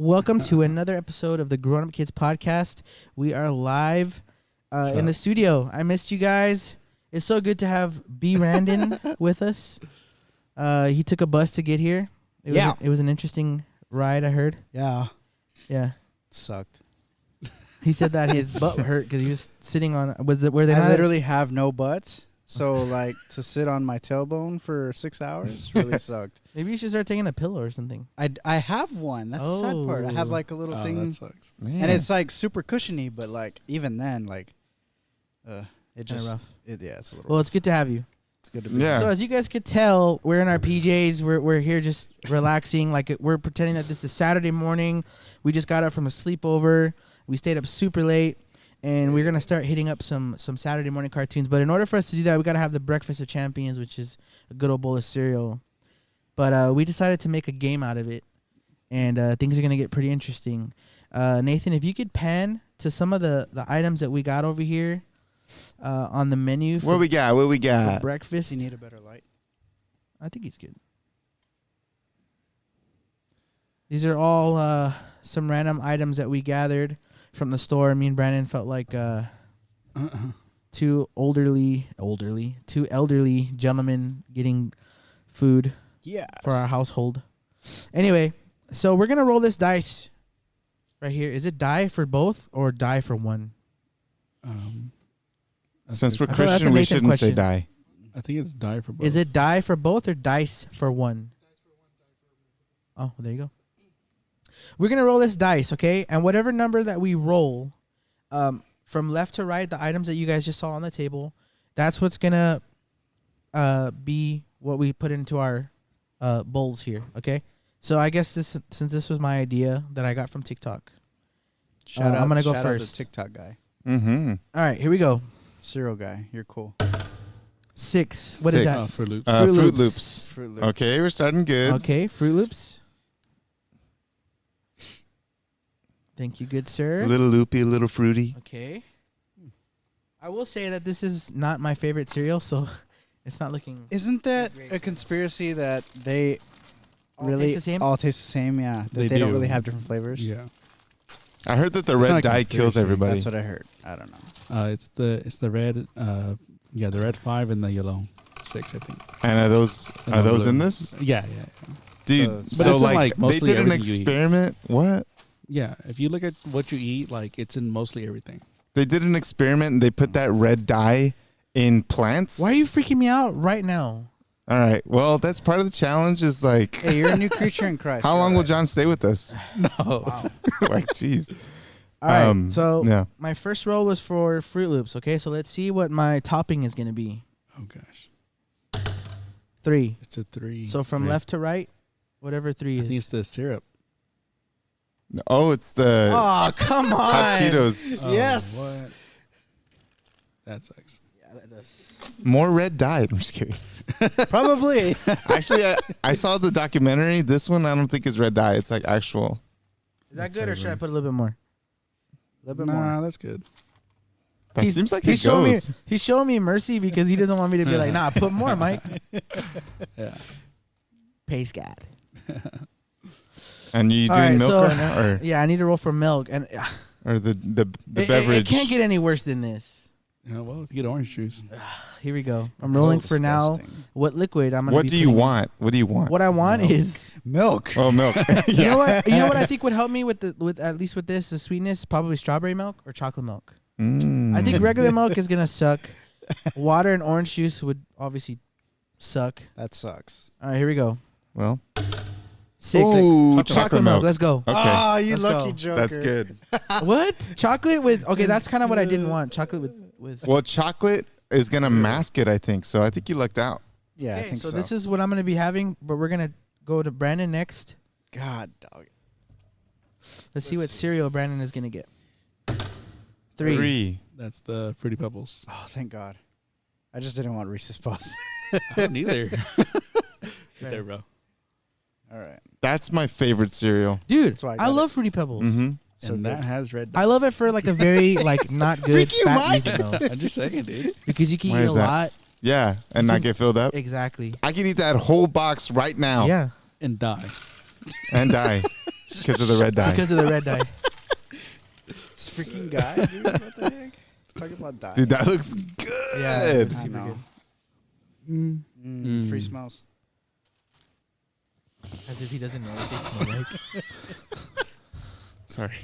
welcome to another episode of the Grown Up Kids podcast. We are live in the studio. I missed you guys. It's so good to have B. Randon with us. He took a bus to get here. It was an interesting ride, I heard. Yeah. Yeah. It sucked. He said that his butt hurt because he was sitting on. I literally have no butt. So, like, to sit on my tailbone for 6 hours really sucked. Maybe you should start taking a pillow or something. I have one. That's the sad part. I have, like, a little thing. That sucks. Man. And it's, like, super cushiony, but, like, even then, like, it just... rough. It's a little Well, rough. it's good to have you. It's good to be Yeah. So as you guys could tell, we're in our PJs. We're here just relaxing. Like we're pretending that this is Saturday morning. We just got up from a sleepover. We stayed up super late, and we're gonna start hitting up some Saturday morning cartoons. But in order for us to do that, we gotta have the Breakfast of Champions, which is a good old bowl of cereal. But we decided to make a game out of it, and things are gonna get pretty interesting. Nathan, if you could pan to some of the items that we got over here. On the menu. What we got? For breakfast. Does he need a better light? I think he's good. These are all some random items that we gathered from the store. Me and Brandon felt like two elderly gentlemen getting food for our household. Anyway, so we're gonna roll this dice right here. Is it die for both or die for one? Since we're that's Christian, a we Nathan shouldn't say question. die. I think it's die for both. Is it die for both or dice for one? Oh, well, there you go. We're going to roll this dice, okay? And whatever number that we roll, from left to right, the items that you guys just saw on the table, that's what's going to be what we put into our bowls here, okay? So I guess since this was my idea that I got from TikTok, I'm going to go shout first. Out the TikTok guy. Mm-hmm. All right, here we go. Cereal guy. You're cool. 6. What is that? Fruit Loops. Fruit Loops. Fruit Loops. Okay, we're starting good. Okay, Fruit Loops. Thank you, good sir. A little loopy, a little fruity. Okay. I will say that this is not my favorite cereal, so it's not looking... Isn't that a conspiracy that they All really taste the same? all taste the same? Yeah. That They they don't do. really have different flavors? Yeah. I heard that the It's not red a dye kills conspiracy. everybody. That's what I heard. I don't know. It's the red. The red 5 and the yellow 6, I think. And are those blue. in this? Yeah. Dude, So so it's in, like like, they mostly did an everything you eat. experiment. What? Yeah. If you look at what you eat, like it's in mostly everything. They did an experiment and they put that red dye in plants. Why are you freaking me out right now? All right. Well, that's part of the challenge is like, Hey, you're a new creature in Christ. how long will Alright. John stay with us? No. Like, jeez. All right, so yeah. my first roll was for Fruit Loops, okay? So let's see what my topping is going to be. Oh gosh. 3. It's a 3. So from Three. left to right, whatever 3 I is. think it's the syrup. Oh, it's the Oh, come on. hot Cheetos. Oh, Yes. What? That sucks. Yeah, that does. More red dye. I'm just kidding. Probably. Actually, I saw the documentary. This one I don't think is red dye. It's like actual. Is that good or should I put a little bit more? A little bit more. Nah, that's good. That seems like it showing goes. He's showing me mercy because he doesn't want me to be like, nah, put more, Mike. Yeah. Pace God. And you All doing right, milk so- right now, or Yeah, I need to roll for milk. And the it beverage? It can't get any worse than this. Yeah. Well, if you get orange juice. Here we go. I'm That's rolling for now. disgusting. What liquid I'm going to What be do you putting in. want? What do you want? What I want Milk. is... Milk. Oh, milk. You know what? You know what I think would help me with at least with this, the sweetness, probably strawberry milk or chocolate milk. Mm. I think regular milk is gonna suck. Water and orange juice would obviously suck. That sucks. All right, here we go. Well, 6. Ooh, chocolate milk. Let's go. Okay, Ah, you Let's lucky go. joker. that's good. What? Chocolate with? Okay, that's kind of what I didn't want. Chocolate with. Well, chocolate is gonna mask it, I think. So I think you lucked out. Yeah, I Okay, think so. so this is what I'm gonna be having, but we're gonna go to Brandon next. God, dog. Let's see what cereal Brandon is gonna get. 3. That's the Fruity Pebbles. Oh, thank God. I just didn't want Reese's Puffs. I don't either. Right there, bro. All right. That's my favorite cereal. Dude, That's why I I got love Fruity Pebbles. Mm-hmm. So And good. that has red. I love it for like a very like not good Freak you, fat Mike. reason though, I'm just saying, dude. because you can Why eat a is that? lot. Yeah, and not get filled up. Exactly. I can eat that whole box right now. Yeah. And die. And die. Because of the red dye. because of the red dye. This freaking guy, dude. What the heck? He's talking about dying. Dude, that looks good. Yeah, it was I super know. good. Free smells. As if he doesn't know what they smell like. Sorry.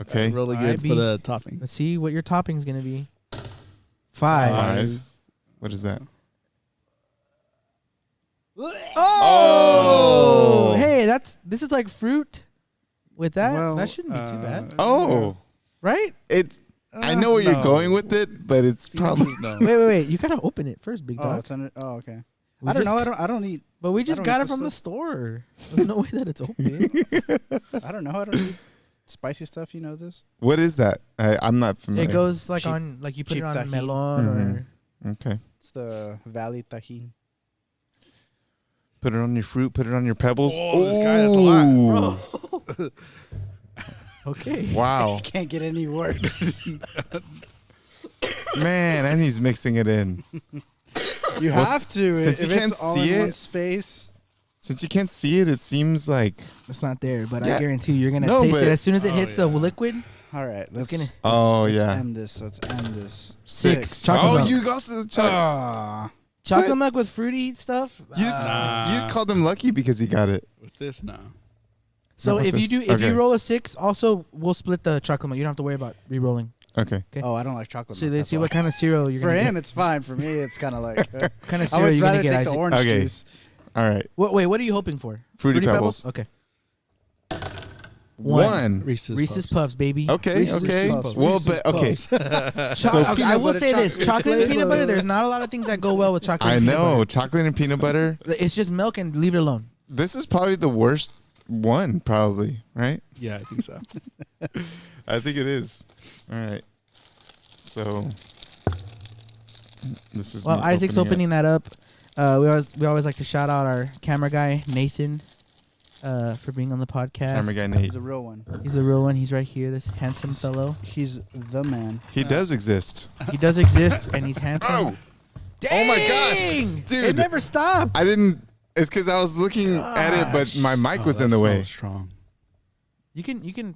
Okay. Really All right, good B. for the topping. Let's see what your topping's gonna be. 5. 5. What is that? Oh! Hey, this is like fruit. With that, Well, that shouldn't be too bad, Oh. right? I know where you're no. going with it, but it's probably No. Wait. You gotta open it first, big Oh, dog. it's under. Oh, okay. We I don't just- know. I don't eat. But we just don't got eat it from the this store. There's no way that it's open. I don't know. I don't eat spicy stuff. You know this? What is that? I'm not familiar. It goes like Cheap- on, like you put it cheap on tajín. melon Okay. It's the Valley Tajin. Put it on your fruit. Put it on your pebbles. Oh, this guy has a lot. Ooh. or. Okay. Wow. Can't get any worse. Man, and he's mixing it in. You Well, have to. since if you can't it's all see in one it- space. Since you can't see it, it seems like. It's not there, but Yeah. I guarantee you, you're gonna No, taste but- it as soon as it Oh, hits the yeah. liquid. All right. Let's gonna- Oh, let's yeah. end this. Let's end this. 6. Chocolate Oh, milk. you got the chocolate. Ah. Chocolate What? milk with fruity stuff. You just, Nah. you just called him lucky because he got it. With this now. So Not with if you this. do, if Okay. you roll a 6, also we'll split the chocolate milk. You don't have to worry about re-rolling. Okay. Okay. Oh, I don't like chocolate. So milk, they that's see why. what kind of cereal you're For gonna him, get. it's fine. For me, it's kind of like. What kind of I cereal would you're rather gonna get, take the Isaac? orange Okay. juice. All right. Wait, what are you hoping for? Fruity Pebbles. Okay. 1. Reese's Puffs, baby. Okay. Reese's Okay. Puffs. Well, Reese's but okay. So, I peanut will butter say this: chocolate chocolate and peanut flavor. butter. There's not a lot of things that go well with chocolate. I and peanut know butter. chocolate and peanut butter. It's just milk and leave it alone. This is probably the worst one, probably. Right? Yeah, I think so. I think it is. All right. So this is Well, me Isaac's it. opening that up. We always like to shout out our camera guy Nathan for being on the podcast. Camera guy Nate. He's a real one. He's a real one. He's right here. This handsome fellow. He's the man. He does exist. He does exist, and he's handsome. Oh! Oh my gosh, Dang! dude. It never stopped. I didn't. It's because I was looking at it, but my mic was Oh, in that the way. smells Strong. You can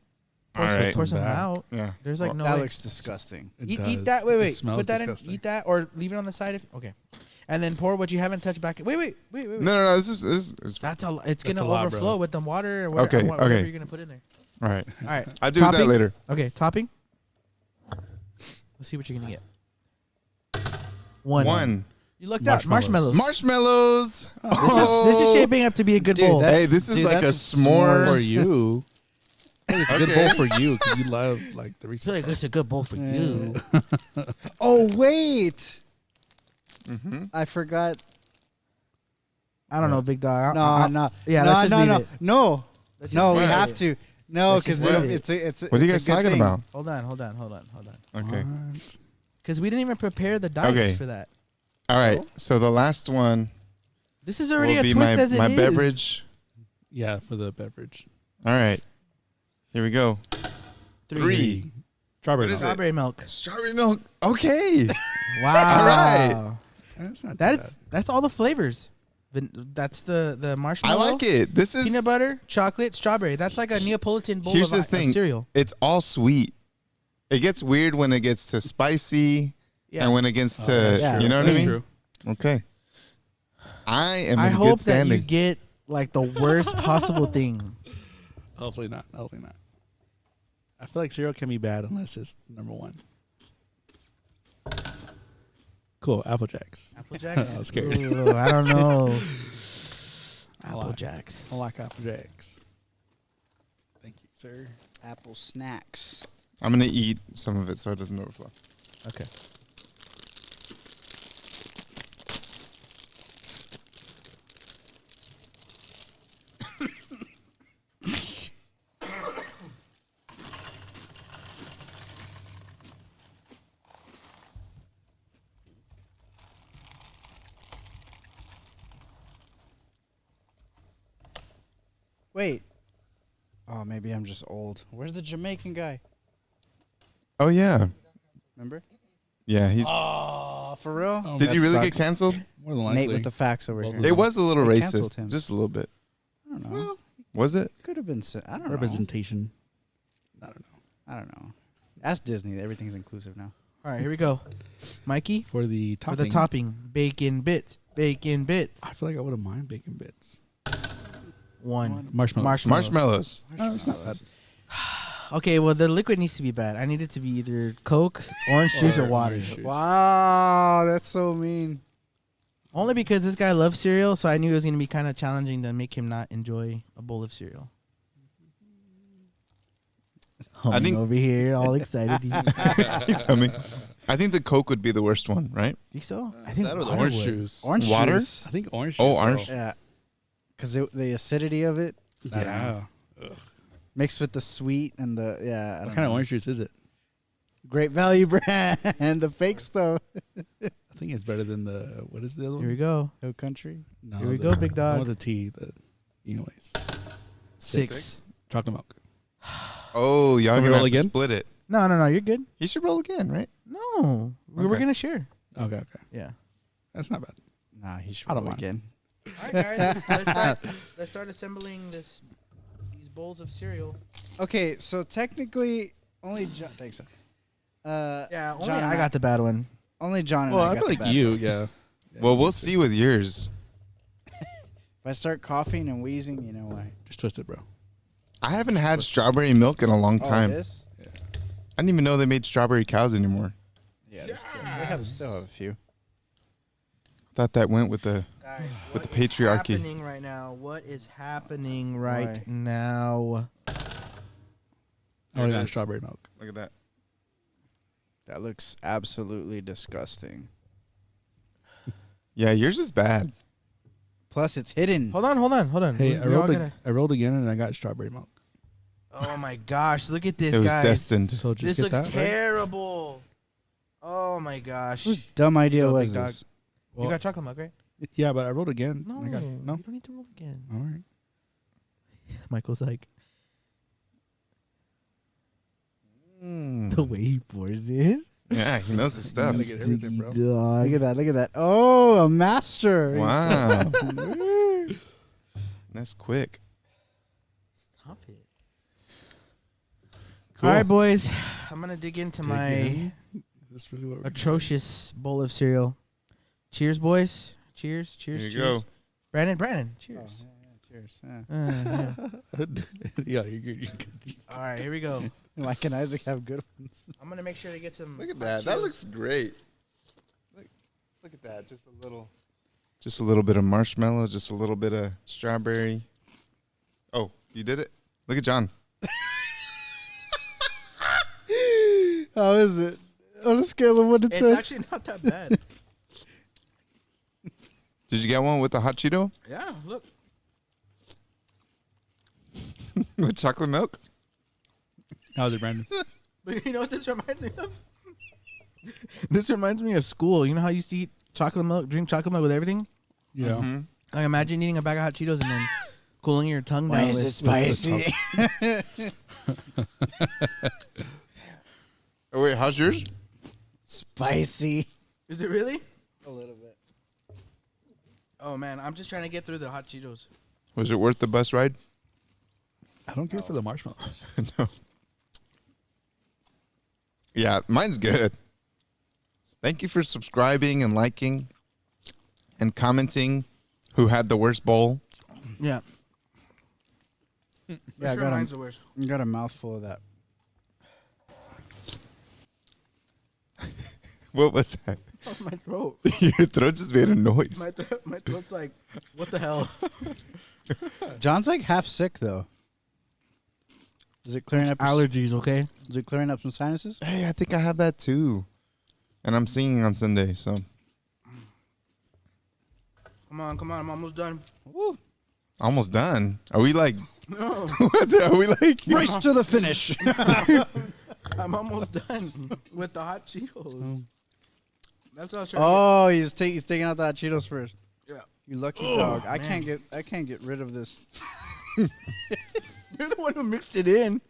All pour, right. pour some Back. out. Yeah. There's like Well, no That way. looks disgusting. It Eat does. that. It Wait. smells Put that disgusting. in. Eat that, or leave it on the side. Okay. And then pour what you haven't touched back. Wait. No. This is That's a. It's That's gonna a lot, overflow bro. with the water or whatever, Okay, whatever okay. you're gonna put in there. all right. All right. I'll do that Topping? later. Okay. Topping. Let's see what you're gonna get. 1. 1. You looked out. Marshmallows. Marshmallows. Marshmallows. This is shaping up to be a good Dude, bowl. that's- Hey, this is Dude, like a that's a s'more. For you. Hey, it's a good Okay. bowl for you because you love like the I Reese's. feel like it's a good bowl for you. Oh wait, Mm-hmm. I forgot. I don't know, big dog. No. Yeah, no, let's just no, leave no, it. no, Let's no. just We leave have it. to. No, Let's just because leave it. What it's. are you it's a guys good talking thing. about? Hold on. Okay. What? Because we didn't even prepare the dice Okay. for that. All right. So the last one This is already will a be twist my as it is. beverage. Yeah, for the beverage. All right. Here we go. 3. Strawberry. What is milk. it? Strawberry milk. Strawberry milk. Okay. Wow. All right. That's not too That's all the flavors. That's the I marshmallow. like it. This is Peanut butter, chocolate, strawberry. That's like a Neapolitan bowl Here's of, the thing. of cereal. It's all sweet. It gets weird when it gets to spicy Yeah. and when it gets to that's Yeah. you know what I mean? True. Okay. I am I in hope good that standing. you get like the worst possible thing. Hopefully not. Hopefully not. I feel like cereal can be bad unless it's number one. Cool. Apple Jacks. Apple Jacks. I was scared. Ooh, I don't know. I Apple like- Jacks. I like Apple Jacks. Thank you, sir. Apple snacks. I'm gonna eat some of it so it doesn't overflow. Okay. Wait. Oh, maybe I'm just old. Where's the Jamaican guy? Oh yeah. Remember? Yeah, he's Oh, for real? Oh, Did that you really get sucks. canceled? More than likely. Nate with the facts over Well, here. It was a little They canceled racist, him. just a little bit. I don't know. Was it? Could have been. I don't know. representation. I don't know. Ask Disney. Everything's inclusive now. All right, here we go. Mikey, For the for topping. the topping, bacon bits. Bacon bits. I feel like I wouldn't mind bacon bits. One. Marshmallows. Marshmallows. No, it's not bad. Okay, well, the liquid needs to be bad. I need it to be either Coke, orange juice, or water. orange juice. Wow, that's so mean. Only because this guy loves cereal, so I knew it was going to be kind of challenging to make him not enjoy a bowl of cereal. I think- over here, all excited. He's coming. I think the Coke would be the worst one, right? Think so? I think That or the water orange would. juice. Orange Water? juice. I think orange juice. Oh, orange. though. Yeah, because the acidity of it. I don't know. Yeah. Mixed with the sweet and the I What don't kind know. of orange juice is it? Great Value brand and the fake stuff. I think it's better than the, what is the other Here we one? go. No country. No, Here we the- go, big I dog. want the tea. Anyways. 6. Chocolate milk. Oh, y'all Can we gonna roll have to again? split it. No, you're good. He should roll again, right? No, we're Okay. going to share. Okay. Yeah. That's not bad. Nah, he should I don't roll mind. again. All right, guys, let's start assembling these bowls of cereal. Okay, so technically only John. Thanks. Yeah, only John and I got the bad one. Only John and Well, I I got feel the like bad you, ones. yeah. Well, we'll see with yours. If I start coughing and wheezing, you know why. Just twist it, bro. I haven't had strawberry milk in a long time. This? I didn't even know they made strawberry cows anymore. Yeah, they still have a few. Thought that went with the. Guys, With what the patriarchy. is happening right now? What is happening right Why? now? I There already it got is. strawberry milk. Look at that. That looks absolutely disgusting. Yeah, yours is bad. Plus, it's hidden. Hold on. Hey, We all I rolled again and I got strawberry milk. Oh my gosh, look at this, It was guys. destined. So just This get looks that, right? terrible. Oh my gosh. Whose dumb idea Go, was big dog. this? You got chocolate milk, right? Yeah, but I rolled again. No, I got, you no. don't need to roll again. All right. Michael's like, Mm. the way he pours it. Yeah, he knows his stuff. Gotta get everything, bro. Dog. Look at that. Oh, a master. Wow. That's quick. Stop it. Cool. All right, boys. I'm going to dig into my Is this really what we're atrocious bowl of cereal. Cheers, boys. Cheers. Here you Cheers. go. Brandon, Oh, cheers. cheers. Yeah. yeah, you're good. You're good. All right, here we go. Mike and Isaac have good ones. I'm going to make sure to get some. Look at hot that. That Cheetos. looks great. Look at that. Just a little. Just a little bit of marshmallow. Just a little bit of strawberry. Oh, you did it. Look at John. How is it? On a scale of 1 to It's 10. actually not that bad. Did you get one with the hot Cheeto Yeah, look. with chocolate milk? How's it, Brandon? But you know what this reminds me of? This reminds me of school. You know how you used to eat chocolate milk, drink chocolate milk with everything? Yeah. Mhm. Like imagine eating a bag of hot Cheetos and then cooling your tongue Why down is with, it spicy? Oh wait, how's yours? Spicy. Is it really? A little bit. Oh man, I'm just trying to get through the hot Cheetos. Was it worth the bus ride? I don't care for the marshmallows. No. Yeah, mine's good. Thank you for subscribing and liking and commenting who had the worst bowl. Yeah. Yeah, I sure got mine's a, the worst. I got a mouthful of that. What was that? That's my throat. Your throat just made a noise. My throat's like, what the hell? John's like half sick though. Is it clearing up? Allergies, okay? Is it clearing up some sinuses? Hey, I think I have that too. And I'm singing on Sunday, so. Come on, I'm almost done. Woo. Almost done. Are we like, No, what are we like? Race to the finish. I'm almost done with the hot Cheetos. That's what I was trying Oh, he's taking out the hot Cheetos first. Yeah. You lucky dog. I man. can't get rid of this. to get. You're the one who mixed it in.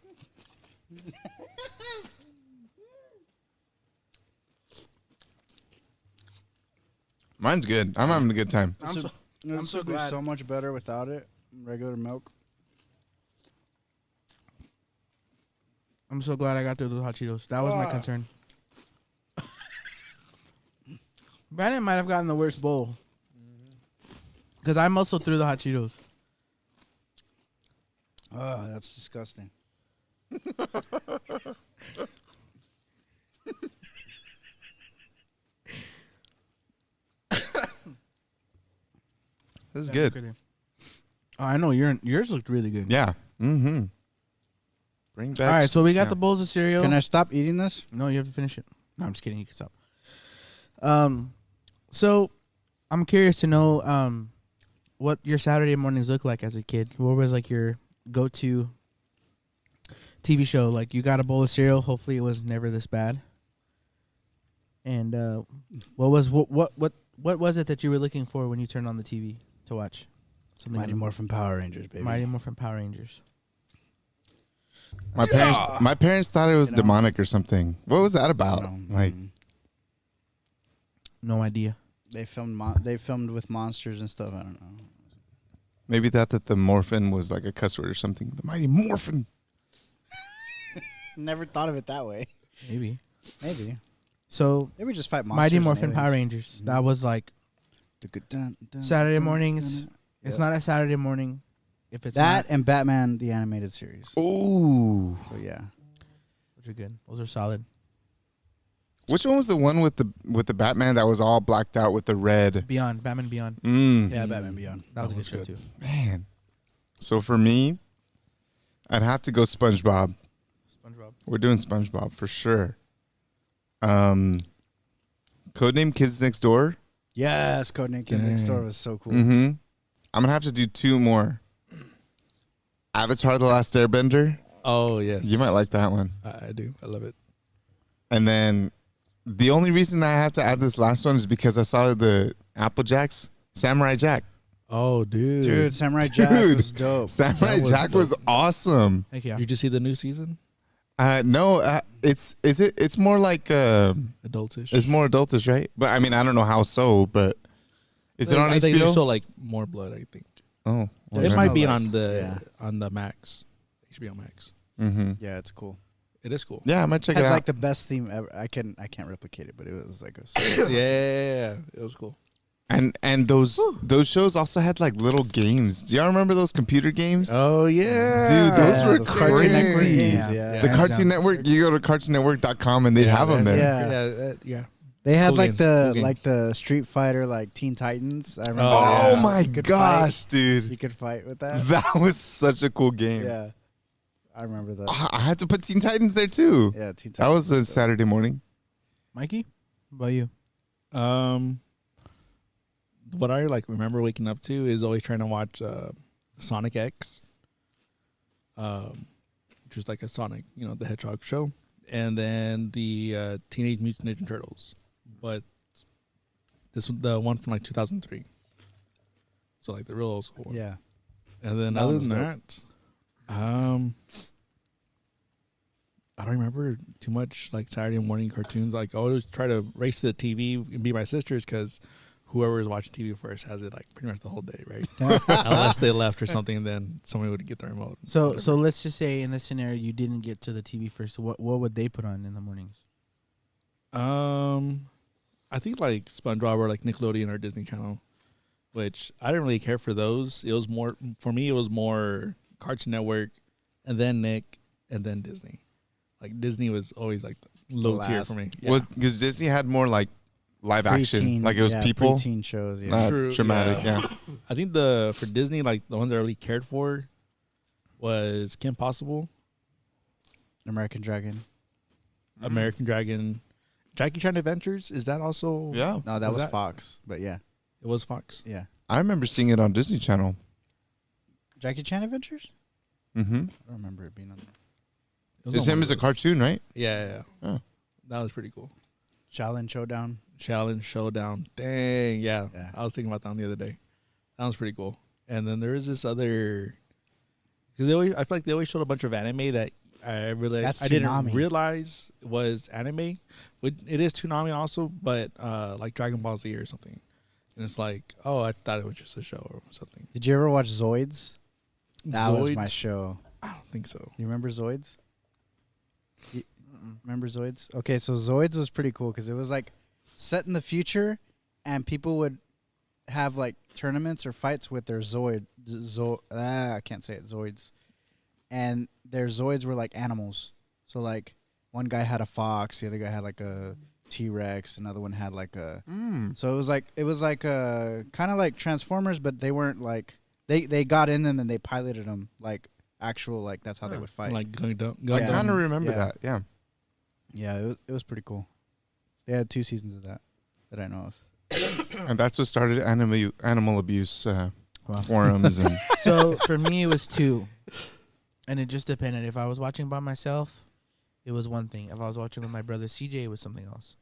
Mine's good. I'm having a good time. I'm so This so would be glad. so much better without it. Regular milk. I'm so glad I got through those hot Cheetos. That was my Ah. concern. Brandon might have gotten the worst bowl. Because I muscled through the hot Cheetos. Oh, that's disgusting. This is Yeah, good. Oh, I know yours looked really good. Yeah. Mm-hmm. Bring back. All right, so we got yeah. the bowls of cereal. Can I stop eating this? No, you have to finish it. No, I'm just kidding. You can stop. So I'm curious to know what your Saturday mornings look like as a kid. What was like your go-to TV show? Like you got a bowl of cereal. Hopefully, it was never this bad. And what was it that you were looking for when you turned on the TV to watch? Something Mighty Morphin Power Rangers, baby. Mighty Morphin Power Rangers. My parents thought it was You know. demonic or something. What was that about? Like, No idea. they filmed. They filmed with monsters and stuff. I don't know. maybe thought that the morphin was like a cuss word or something. The mighty morphin. Never thought of it that way. Maybe. Maybe So they would just fight monsters. Mighty and Morphin Power aliens. Rangers. That was like Saturday mornings. It's not a Saturday morning. If it's that not, and Batman the animated series. Ooh. So yeah, which are good. Those are solid. Which one was the one with the Batman that was all blacked out with the red? Beyond Batman Beyond. yeah, Batman Beyond. That was a That good was show good. too. Man. So for me, I'd have to go SpongeBob. SpongeBob. We're doing SpongeBob for sure. Codename Kids Next Door. Yes, Codename Kids Next Door was so cool. Mm-hmm. I'm gonna have to do two more. Avatar: The Last Airbender. Oh yes, You might like that one. I do. I love it. And then the only reason I have to add this last one is because I saw the Apple Jacks, Samurai Jack. Oh, dude. Dude, Samurai Jack Dude. was dope. Samurai That was Jack was awesome. Heck yeah. Did you see the new season? No, it's more like Adultish. it's more adultish, right? But I mean, I don't know how so, but is it on I think there's HBO? still like more blood. I think Oh, There's it might no, be like- on the yeah. on the Max, HBO Max. Mm-hmm. Yeah, it's cool. It is cool. Yeah, I might check Had it out. like the best theme ever. I can't replicate it, but it was like Yeah, it was cool. and those shows also had like little games. Do y'all remember those computer games? Oh yeah, Dude, those were those Cartoon Network crazy. games, yeah. The hands Cartoon down. Network. You go to cartoonnetwork.com and they'd have them there. Yeah. yeah. They had Cool like games, the cool like games. the Street Fighter like Teen Titans. I remember. Oh that. my You could gosh, fight. dude. You could fight with that. That was such a cool game. Yeah, I remember that. I had to put Teen Titans there too. Yeah, Teen Titans. That was a dope. Saturday morning. Mikey, what about you? What I like remember waking up to is always trying to watch Sonic X, which is like a Sonic, the Hedgehog show, and then the Teenage Mutant Ninja Turtles, but this was the one from like 2003, so like the real old school one. Yeah. And then That other one than was that, I don't remember too much like Saturday morning cartoons. Like I always try to race to the TV and be my sisters because whoever is watching TV first has it like pretty much the whole day, right? Unless they left or something, then somebody would get the remote. So Whatever. let's just say in this scenario you didn't get to the TV first. What would they put on in the mornings? I think like SpongeBob or like Nickelodeon or Disney Channel, which I didn't really care for those. It was more for me. It was more Cartoon Network, and then Nick, and then Disney. Like Disney was always like low tier Last. for me. Yeah. Well, because Disney had more like live action, Preteen, like it was yeah, people, preteen shows. Yeah. not True, dramatic. yeah. Yeah. I think for Disney, like the ones I really cared for was Kim Possible, American Dragon. American Dragon, Jackie Chan Adventures. Is that also? Yeah. No, that Was was that- Fox. But yeah, It was Fox. yeah. I remember seeing it on Disney Channel. Jackie Chan Adventures. Mm-hmm. I don't remember it being on there. It was It's on him one as of a those. cartoon, right? Yeah. Oh. That was pretty cool. Shaolin Showdown. Challenge Showdown. Dang, yeah. Yeah. I was thinking about that one the other day. That was pretty cool. And then there is this other, because I feel like they always showed a bunch of anime that I realized That's I didn't Toonami. realize was anime. It is Toonami also, but like Dragon Ball Z or something. and it's like, oh, I thought it was just a show or something. Did you ever watch Zoids? That was my Zoids? show. I don't think so. You remember Zoids? Remember Zoids? Okay, so Zoids was pretty cool because it was like set in the future, and people would have like tournaments or fights with their I can't say it, Zoids. And their Zoids were like animals. So like one guy had a fox, the other guy had like a T-Rex, another one had like a so it was like kind of like Transformers, but they weren't like they got in them and they piloted them like actual, like that's how they would fight. Like Gundam. I Yeah. kind of remember Yeah. that. Yeah. Yeah, it was pretty cool. They had 2 seasons of that I know of. And that's what started animal abuse forums and So for me, it was 2, and it just depended. If I was watching by myself, it was one thing. If I was watching with my brother CJ, it was something else.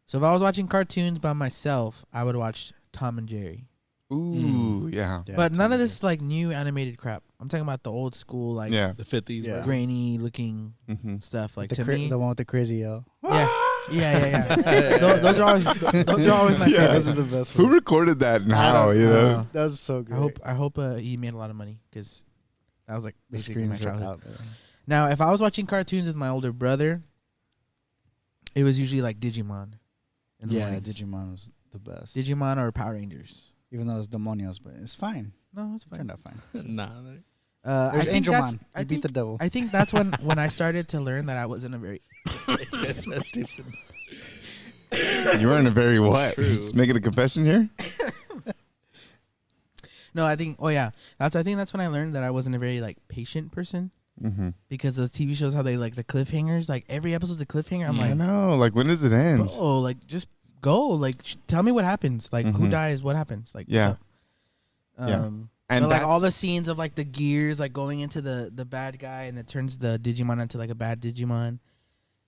So if I was watching cartoons by myself, I would watch Tom and Jerry. ooh, yeah. But none of this like new animated crap. I'm talking about the old school, like Yeah. The 50s. Yeah. grainy looking Mm-hmm. stuff. Like the to me, the one with the crazy yell. yeah. those are always my Yeah. Those favorite. are the best. Who ones. recorded that now, you I know? don't know. That was so good. I hope he made a lot of money because that was like the basically my screens were childhood. out there. Now, if I was watching cartoons with my older brother, it was usually like Digimon. In the Yeah, mornings. Digimon was the best. Digimon or Power Rangers. Even though it's demonios, but it's fine. No, it's fine. Turned out fine. Nah. There's think Angel that's- Man. I You beat think, the devil. I think that's when I started to learn that I wasn't a very That's stupid. You weren't a very what? True. Just making a confession here? no. I think I think that's when I learned that I wasn't a very like patient person Mm-hmm. because those TV shows how they like the cliffhangers, like every episode's a cliffhanger. I'm I like, know. Like, when does it end? bro, like just go, like tell me what happens, like who Mhm. dies, what happens, like Yeah. what's up? Yeah. And but, like all the that's- scenes of like the gears like going into the bad guy and it turns the Digimon into like a bad Digimon.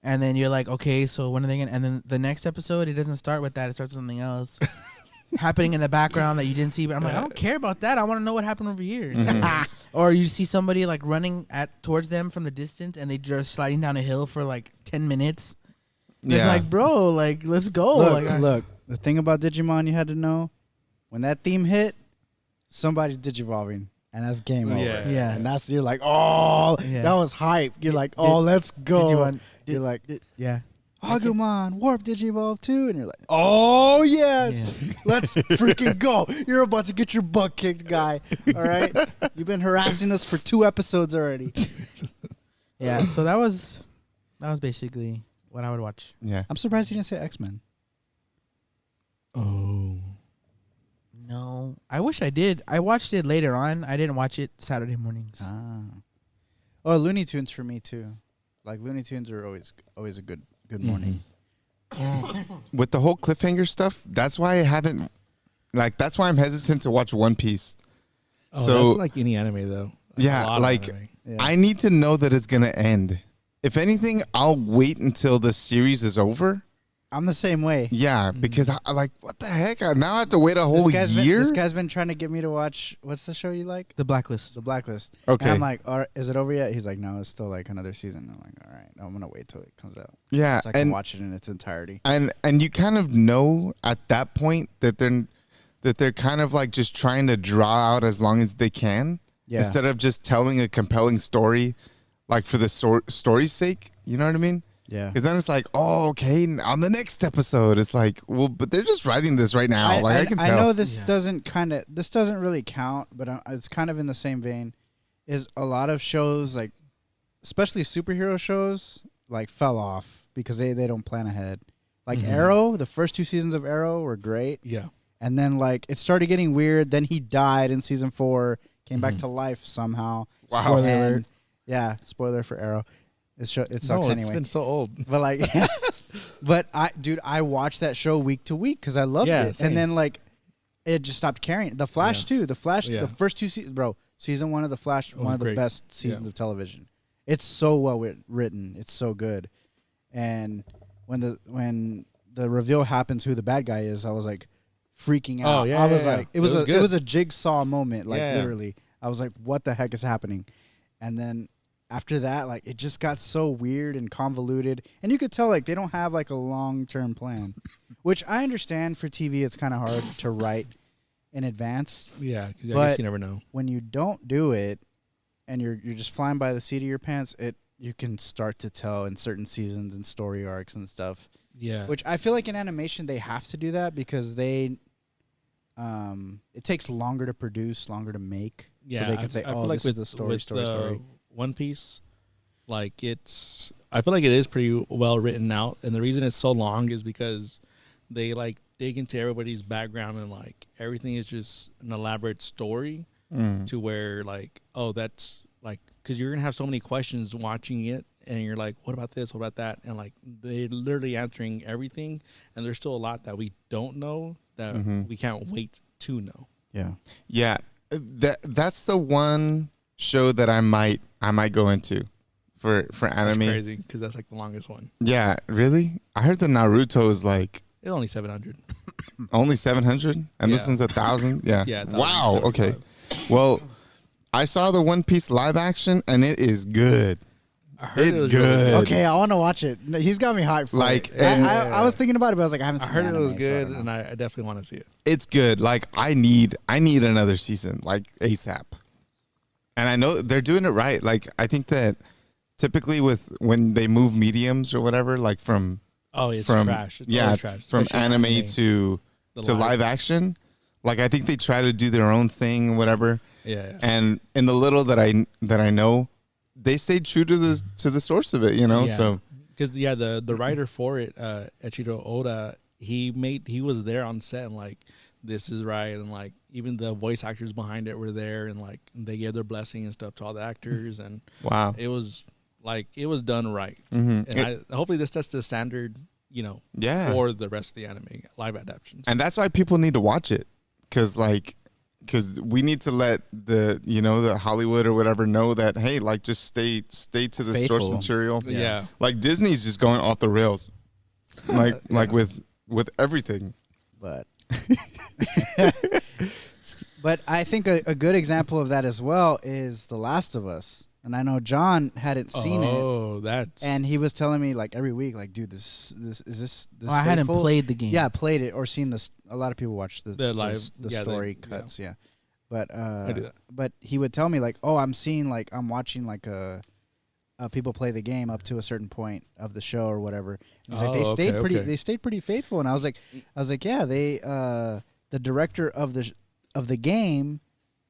And then you're like, okay, so when are they gonna? And then the next episode, it doesn't start with that; it starts with something else happening in the background that you didn't see. But I'm like, I don't care about that. I want to know what happened over here. Mhm. Or you see somebody like running towards them from the distance, and they just sliding down a hill for like 10 minutes. And It's like, bro, like let's go. Look, the thing about Digimon you had to know, when that theme hit, somebody's digivolving, and that's game over. Yeah. Yeah. And that's, you're like, oh, Yeah. that was hype. You're like, oh, let's go. Digimon, You're like, yeah. Agumon, Warp Digivolve 2. And you're like, oh, yes. Let's freaking go. You're about to get your butt kicked, guy. All right? You've been harassing us for 2 episodes already. Yeah. So that was basically what I would watch. Yeah. I'm surprised you didn't say X-Men. Oh. No, I wish I did. I watched it later on. I didn't watch it Saturday mornings. Ah. Oh, Looney Tunes for me, too. Like, Looney Tunes are always a good morning. With the whole cliffhanger stuff, that's why I haven't, like, that's why I'm hesitant to watch One Piece. Oh, So- that's like any anime though. Like Yeah, a lot of like- anime. Yeah. I need to know that it's going to end. If anything, I'll wait until the series is over. I'm the same way. Yeah, because I like, what the heck? I now have to wait a whole year? This guy's been trying to get me to watch, what's the show you like? The Blacklist. The Blacklist. Okay. And I'm like, all right, is it over yet? He's like, no, it's still like another season. I'm like, all right, I'm going to wait till it comes out. Yeah, So I can and watch it in its entirety. and you kind of know at that point that they're kind of like just trying to draw out as long as they can Yeah. instead of just telling a compelling story, like for the story's sake. You know what I mean? Yeah. Because then it's like, oh, okay, on the next episode, it's like, well, but they're just writing this right now. I can tell. I know this Yeah. doesn't really count, but it's kind of in the same vein. Is a lot of shows, like, especially superhero shows, like, fell off because they don't plan ahead. Like Mhm. Arrow, the first 2 seasons of Arrow were great. Yeah. And then, like, it started getting weird. Then he died in season 4, came back Mhm. to life somehow. Wow. Spoiler And- alert. Yeah, spoiler for Arrow. It sucks No, it's anyway. been so old. But, like, but I watched that show week to week because I loved Yeah, it. same. And then, like, it just stopped carrying. The Flash, Yeah. too. The Flash, Yeah. the first 2 seasons, bro, season 1 of The Flash, Oh, one of the great. best seasons Yeah. of television. It's so well written. It's so good. And when the reveal happens who the bad guy is, I was like freaking out. Oh, yeah, I was yeah, like, yeah. it was good. a jigsaw moment, like Yeah. literally. I was like, what the heck is happening? And then after that, like, it just got so weird and convoluted, and you could tell like they don't have like a long-term plan, which I understand for TV. It's kind of hard to write in advance. Yeah, because I But- guess you never know. When you don't do it, and you're just flying by the seat of your pants, you can start to tell in certain seasons and story arcs and stuff. Yeah, Which I feel like in animation they have to do that because it takes longer to produce, longer to make. yeah. So they can say, I "Oh, feel like this with is the story, with story." One Piece, like I feel like it is pretty well written out, and the reason it's so long is because they like dig into everybody's background and like everything is just an elaborate story to where like, oh, that's like, because you're gonna have so many questions watching it, and you're like, what about this, what about that, and like they're literally answering everything, and there's still a lot that we don't know that we can't wait to know. Yeah. Yeah, that's the one show that I might go into for That's anime. crazy because that's like the longest one. Yeah, really? I heard the Naruto is like It's only 700. only 700 and this Yeah. one's 1,000. Yeah. Yeah. Wow. Okay. 1,075. Well, I saw the One Piece live action and it is good. I heard It's it was really good. Okay, I want to watch it. No, he's got me hyped for Like, it. and- I was thinking about it, but I was like, I haven't I seen heard it anime, was so I good, don't know. and I definitely want to see it. It's good. Like I need another season, like ASAP. And I know they're doing it right. Like I think that typically when they move mediums or whatever, like from Oh, it's from trash. It's yeah, always trash. from especially anime to the live action. Like I think they try to do their own thing, whatever. Yeah. And in the little that I know, they stayed true to the source of it, you know. Yeah. So Because the writer for it, Echiro Oda, he was there on set and like, this is right, and like even the voice actors behind it were there, and like they gave their blessing and stuff to all the actors, and wow. it was done right. Mhm. And hopefully this sets the standard, Yeah. for the rest of the anime live adaptations. And that's why people need to watch it, because we need to let the Hollywood or whatever know that, hey, like just stay to the source Faithful. material. Yeah. Like Disney's just going off the rails, like with everything. But but I think a good example of that as well is The Last of Us. And I know John hadn't seen it, Oh, that's and he was telling me like every week, like, dude, this is this. Oh, I hadn't faithful? played the game. Yeah, played it or seen this. A lot of people watch The live- the yeah, story they- cuts. Yeah, but I do that. but he would tell me like, oh, I'm watching like people play the game up to a certain point of the show or whatever. And he's like, Oh, okay. they stayed pretty faithful, and I was like, yeah, they the director of the game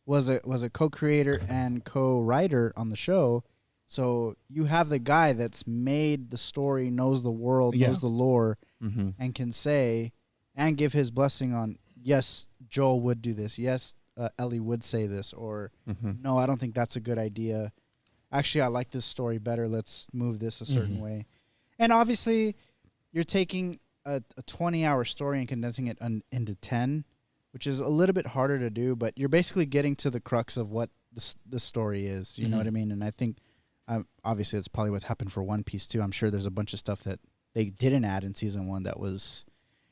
was a co-creator and co-writer on the show. So you have the guy that's made the story, knows the world, Yeah. knows the lore, Mm-hmm. and can say and give his blessing on, yes, Joel would do this. Yes, Ellie would say this, or Mm-hmm. no, I don't think that's a good idea. Actually, I like this story better. Let's move this a certain Mhm. way. And obviously, you're taking a 20-hour story and condensing it into 10, which is a little bit harder to do, but you're basically getting to the crux of what the story is. You know Mhm. what I mean? And I think, obviously, it's probably what's happened for One Piece, too. I'm sure there's a bunch of stuff that they didn't add in season 1 that was,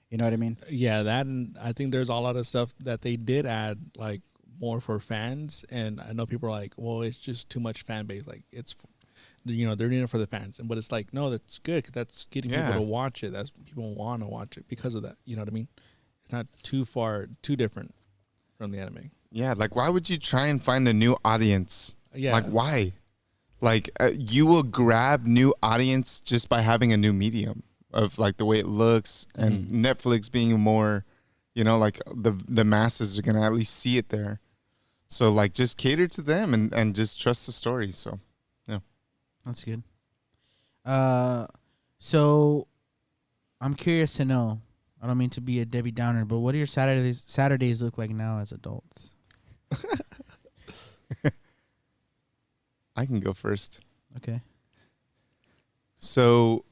you know what I mean? Yeah, that, and I think there's a lot of stuff that they did add, like more for fans. And I know people are like, well, it's just too much fan base. Like they're doing it for the fans. But it's like, no, that's good, 'cause that's getting Yeah. people to watch it. That's people want to watch it because of that. You know what I mean? It's not too different from the anime. Yeah, like why would you try and find a new audience? Yeah. Like why? Like you will grab new audience just by having a new medium of like the way it looks, and Netflix being more, like the masses are gonna at least see it there. So like just cater to them and just trust the story. So That's good. So I'm curious to know. I don't mean to be a Debbie Downer, but what do your Saturdays look like now as adults? I can go first. Okay. So,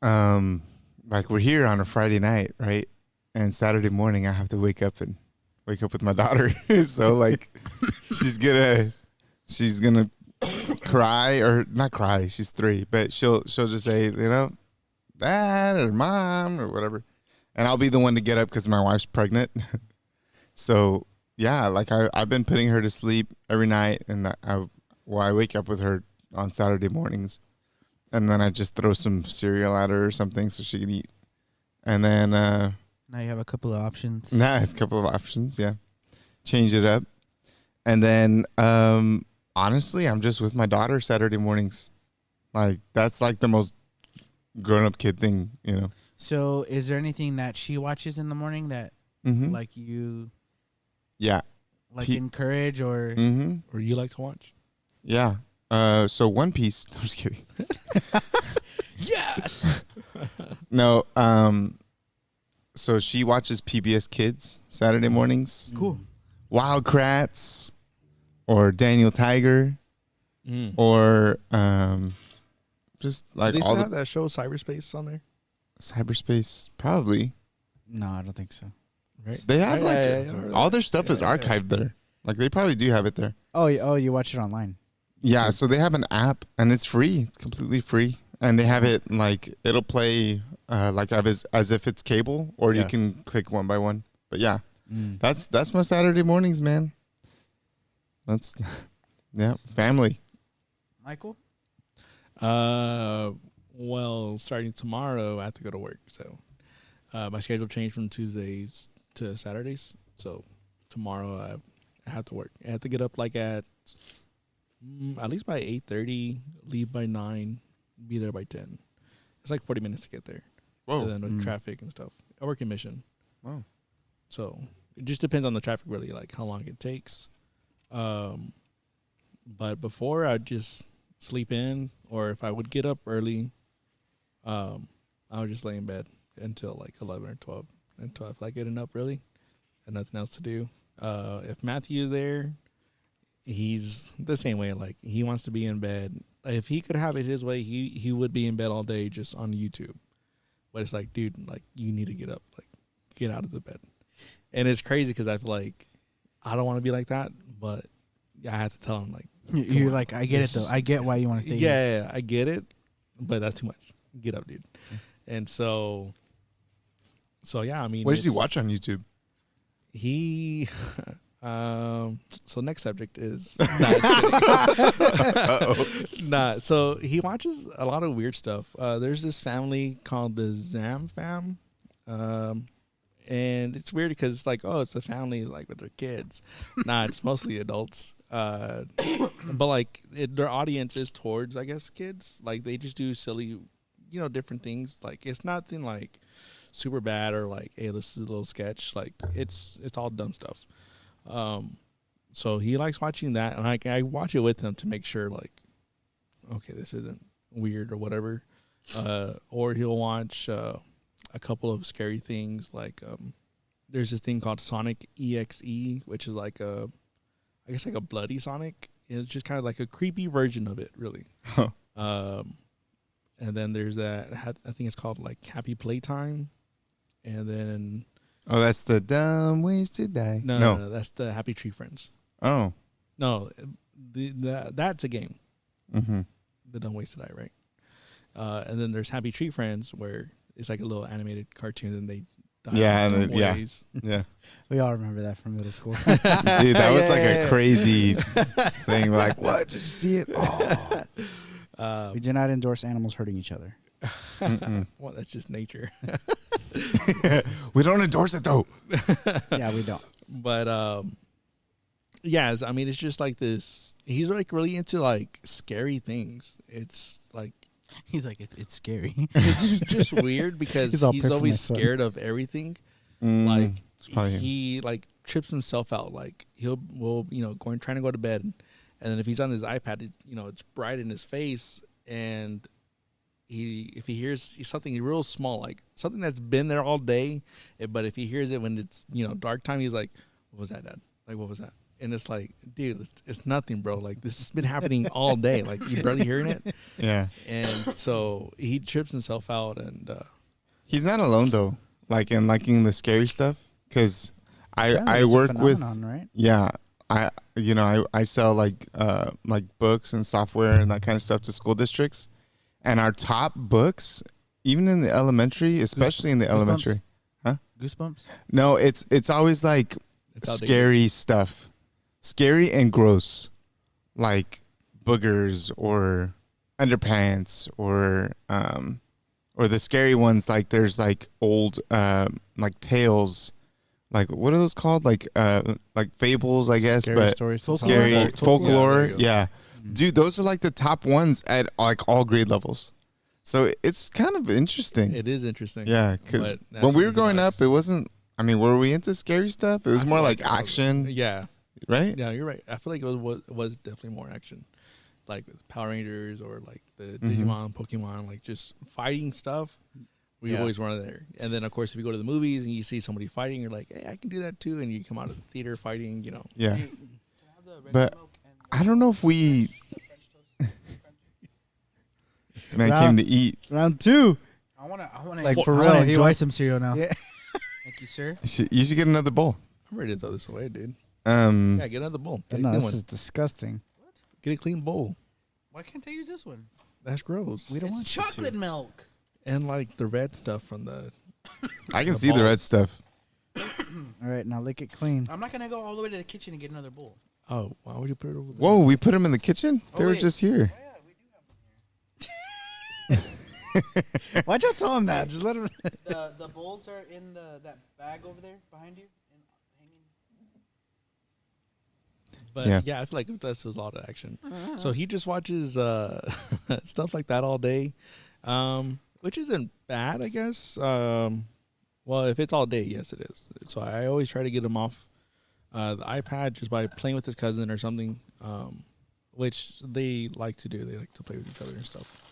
like we're here on a Friday night, right? And Saturday morning, I have to wake up with my daughter. So like, she's gonna cry, or not cry. She's 3, but she'll just say, Dad or Mom or whatever, and I'll be the one to get up because my wife's pregnant. So yeah, like I've been putting her to sleep every night, and I wake up with her on Saturday mornings, and then I just throw some cereal at her or something so she can eat. And then Now you have a couple of options. it's a couple of options, yeah. Change it up, and then honestly, I'm just with my daughter Saturday mornings. Like that's like the most grown-up kid thing, you know. So, is there anything that she watches in the morning that Mm-hmm. like you Yeah. like encourage or? Mm-hmm. Or you like to watch? Yeah. So One Piece. I'm just kidding. Yes. No. So she watches PBS Kids Saturday mornings. Cool. Wild Kratts, or Daniel Tiger, Mm. or just Do like they all still the have that show Cyberspace on there? cyberspace. Probably No, I don't think so. Right. they have Right, like yeah. all their stuff is Yeah. archived there. Like they probably do have it there. Oh, you watch it online. Yeah, so they have an app and it's free. It's completely free, and they have it like it'll play like as if it's cable, or you Yeah. can click one by one. But yeah, Mm. that's my Saturday mornings, man. That's yeah, family. Michael. Well, starting tomorrow, I have to go to work. So, my schedule changed from Tuesdays to Saturdays. So, tomorrow I have to work. I have to get up like at least by 8:30, leave by 9, be there by 10. It's like 40 minutes to get there. Whoa. And then with traffic and stuff. I work in Mission. Wow. So it just depends on the traffic, really, like how long it takes. But before, I'd just sleep in, or if I would get up early, I would just lay in bed until like 11 or 12 until I feel like getting up really and nothing else to do. If Matthew's there, he's the same way. Like, he wants to be in bed. If he could have it his way, he would be in bed all day just on YouTube. But it's like, dude, like, you need to get up, like, get out of the bed. And it's crazy because I feel like I don't want to be like that, but I have to tell him, like, You're like, I get it though. I get why you want to stay here. yeah, I get it, but that's too much. Get up, dude. And so yeah, I mean, What does he it's- watch on YouTube? He, so next subject is, nah. So he watches a lot of weird stuff. There's this family called the Zam Fam, and it's weird because it's like, oh, it's a family like with their kids. Nah, it's mostly adults. But like their audience is towards, I guess, kids. Like they just do silly, different things. Like it's nothing like super bad or like, hey, this is a little sketch. Like it's all dumb stuff. So he likes watching that, and I watch it with him to make sure, like, okay, this isn't weird or whatever. Or he'll watch a couple of scary things, like there's this thing called Sonic EXE, which is like I guess like a bloody Sonic. It's just kind of like a creepy version of it, really. Huh. And then there's that, I think it's called like Happy Playtime. And then Oh, that's the Dumb Ways to Die. no, that's the Happy Tree Friends. Oh. No, that's a game. Mm-hmm. The Dumb Ways to Die, right? And then there's Happy Tree Friends, where it's like a little animated cartoon, and they die Yeah, in and dumb then- yeah. ways. Yeah. We all remember that from middle school. Dude, that was like Yeah. a crazy thing. We're like, what? Did you see it? Oh. We do not endorse animals hurting each other. Mm-mm. Well, that's just nature. We don't endorse it though. Yeah, we don't. But yeah, I mean, it's just like this. He's like really into like scary things. It's like He's like, it's scary. it's just weird because He's all he's pert for always my son. scared of everything. Like, Like he like trips himself out. Like will trying to go to bed, and then if he's on his iPad, it's bright in his face, and if he hears something real small, like something that's been there all day, but if he hears it when it's dark time, he's like, "What was that, Dad? Like, what was that?" And it's like, dude, it's nothing, bro. Like, this has been happening all day. Like, you barely hearing it. yeah. And so he trips himself out, and He's not alone though. Like in liking the scary stuff, because I Apparently it's a work with phenomenon, right? yeah. I sell like books and software and that kind of stuff to school districts, and our top books, even in the elementary, especially in the Goosebumps? elementary. Goosebumps. No, it's always like it's outdated. scary stuff, scary and gross, like boogers or underpants or the scary ones, like there's like old like tales, like what are those called, like fables, I guess, Scary but stories. scary folklore. Yeah, there you go. Yeah, dude, those are like the top ones at like all grade levels. So it's kind of interesting. It is interesting. Yeah, because But that's when we what were growing he up, likes. it wasn't. I mean, were we into scary stuff? It was I more feel like I was- action, Yeah, right? yeah, you're right. I feel like it was definitely more action, like with Power Rangers or like the Mhm. Digimon, Pokemon, like just fighting stuff. We Yeah. always run there. And then of course, if you go to the movies and you see somebody fighting, you're like, hey, I can do that too. And you come out of the theater fighting, you know. Yeah, Hey, can I have the regular But milk and I don't know if we. the French toast? This man Round- came to eat. Round 2. I wanna Like, for I real, wanna he enjoy wants- some cereal now. Yeah. Thank you, sir. You should get another bowl. I'm ready to throw this away, dude. Um, Yeah, get another bowl. Get a No, clean this one. is disgusting. Get a clean bowl. Why can't I use this one? That's gross. We don't It's want you to. chocolate milk. And like the red stuff from the. I can The see the red balls. stuff. All right, now lick it clean. I'm not gonna go all the way to the kitchen and get another bowl. Oh, why would you put it over there? Whoa, we put them in the kitchen. They Oh, were wait. just here. Oh, yeah, we do have them Why'd you tell him that? Just let him. here. The bowls are in that bag over there behind you. And hanging. But Yeah. yeah, I feel like this was a lot of action. So he just watches stuff like that all day, which isn't bad, I guess. Well, if it's all day, yes, it is. So I always try to get him off the iPad just by playing with his cousin or something, which they like to do. They like to play with each other and stuff.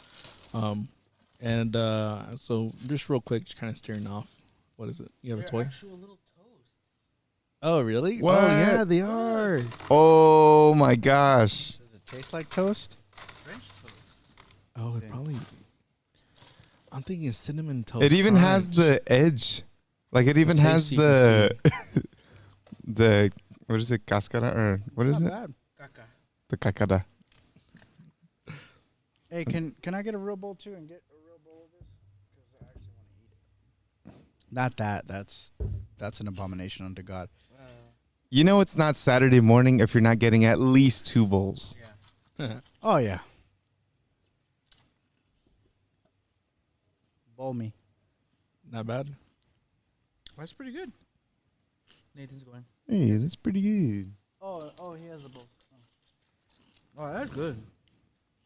So just real quick, just kind of staring off. What is it? You have a They're toy? actual little toasts. Oh, really? What? Oh, yeah, they are. Oh my gosh. Does it taste like toast? French toast. Oh, it Same. probably. I'm thinking cinnamon toast. It even has crunch. the edge. Like it even The has taste you can the what is it, cascara, or what is Not it? bad. Caca. The cacada. Hey, can I get a real bowl too and get a real bowl of this? Because I actually want to eat it. Not that. That's an abomination unto God. You know it's not Saturday morning if you're not getting at least 2 bowls. Yeah. Oh yeah. Bowl me. Not bad. That's pretty good. Nathan's going. Hey, that's pretty good. Oh, he has a bowl. Oh, that's good.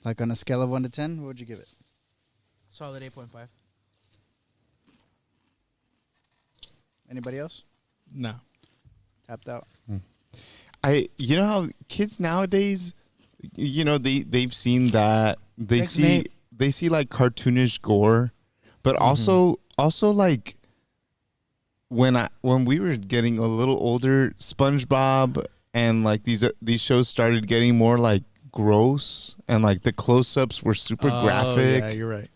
Like on a scale of 1 to 10, what would you give it? Solid 8.5. Anybody else? No. Tapped out. You know how kids nowadays, you know, they've seen that they Thanks, see Nate. they see like cartoonish gore, but also like when we were getting a little older, SpongeBob and like these shows started getting more like gross, and like the close-ups were super graphic. Yeah, you're right.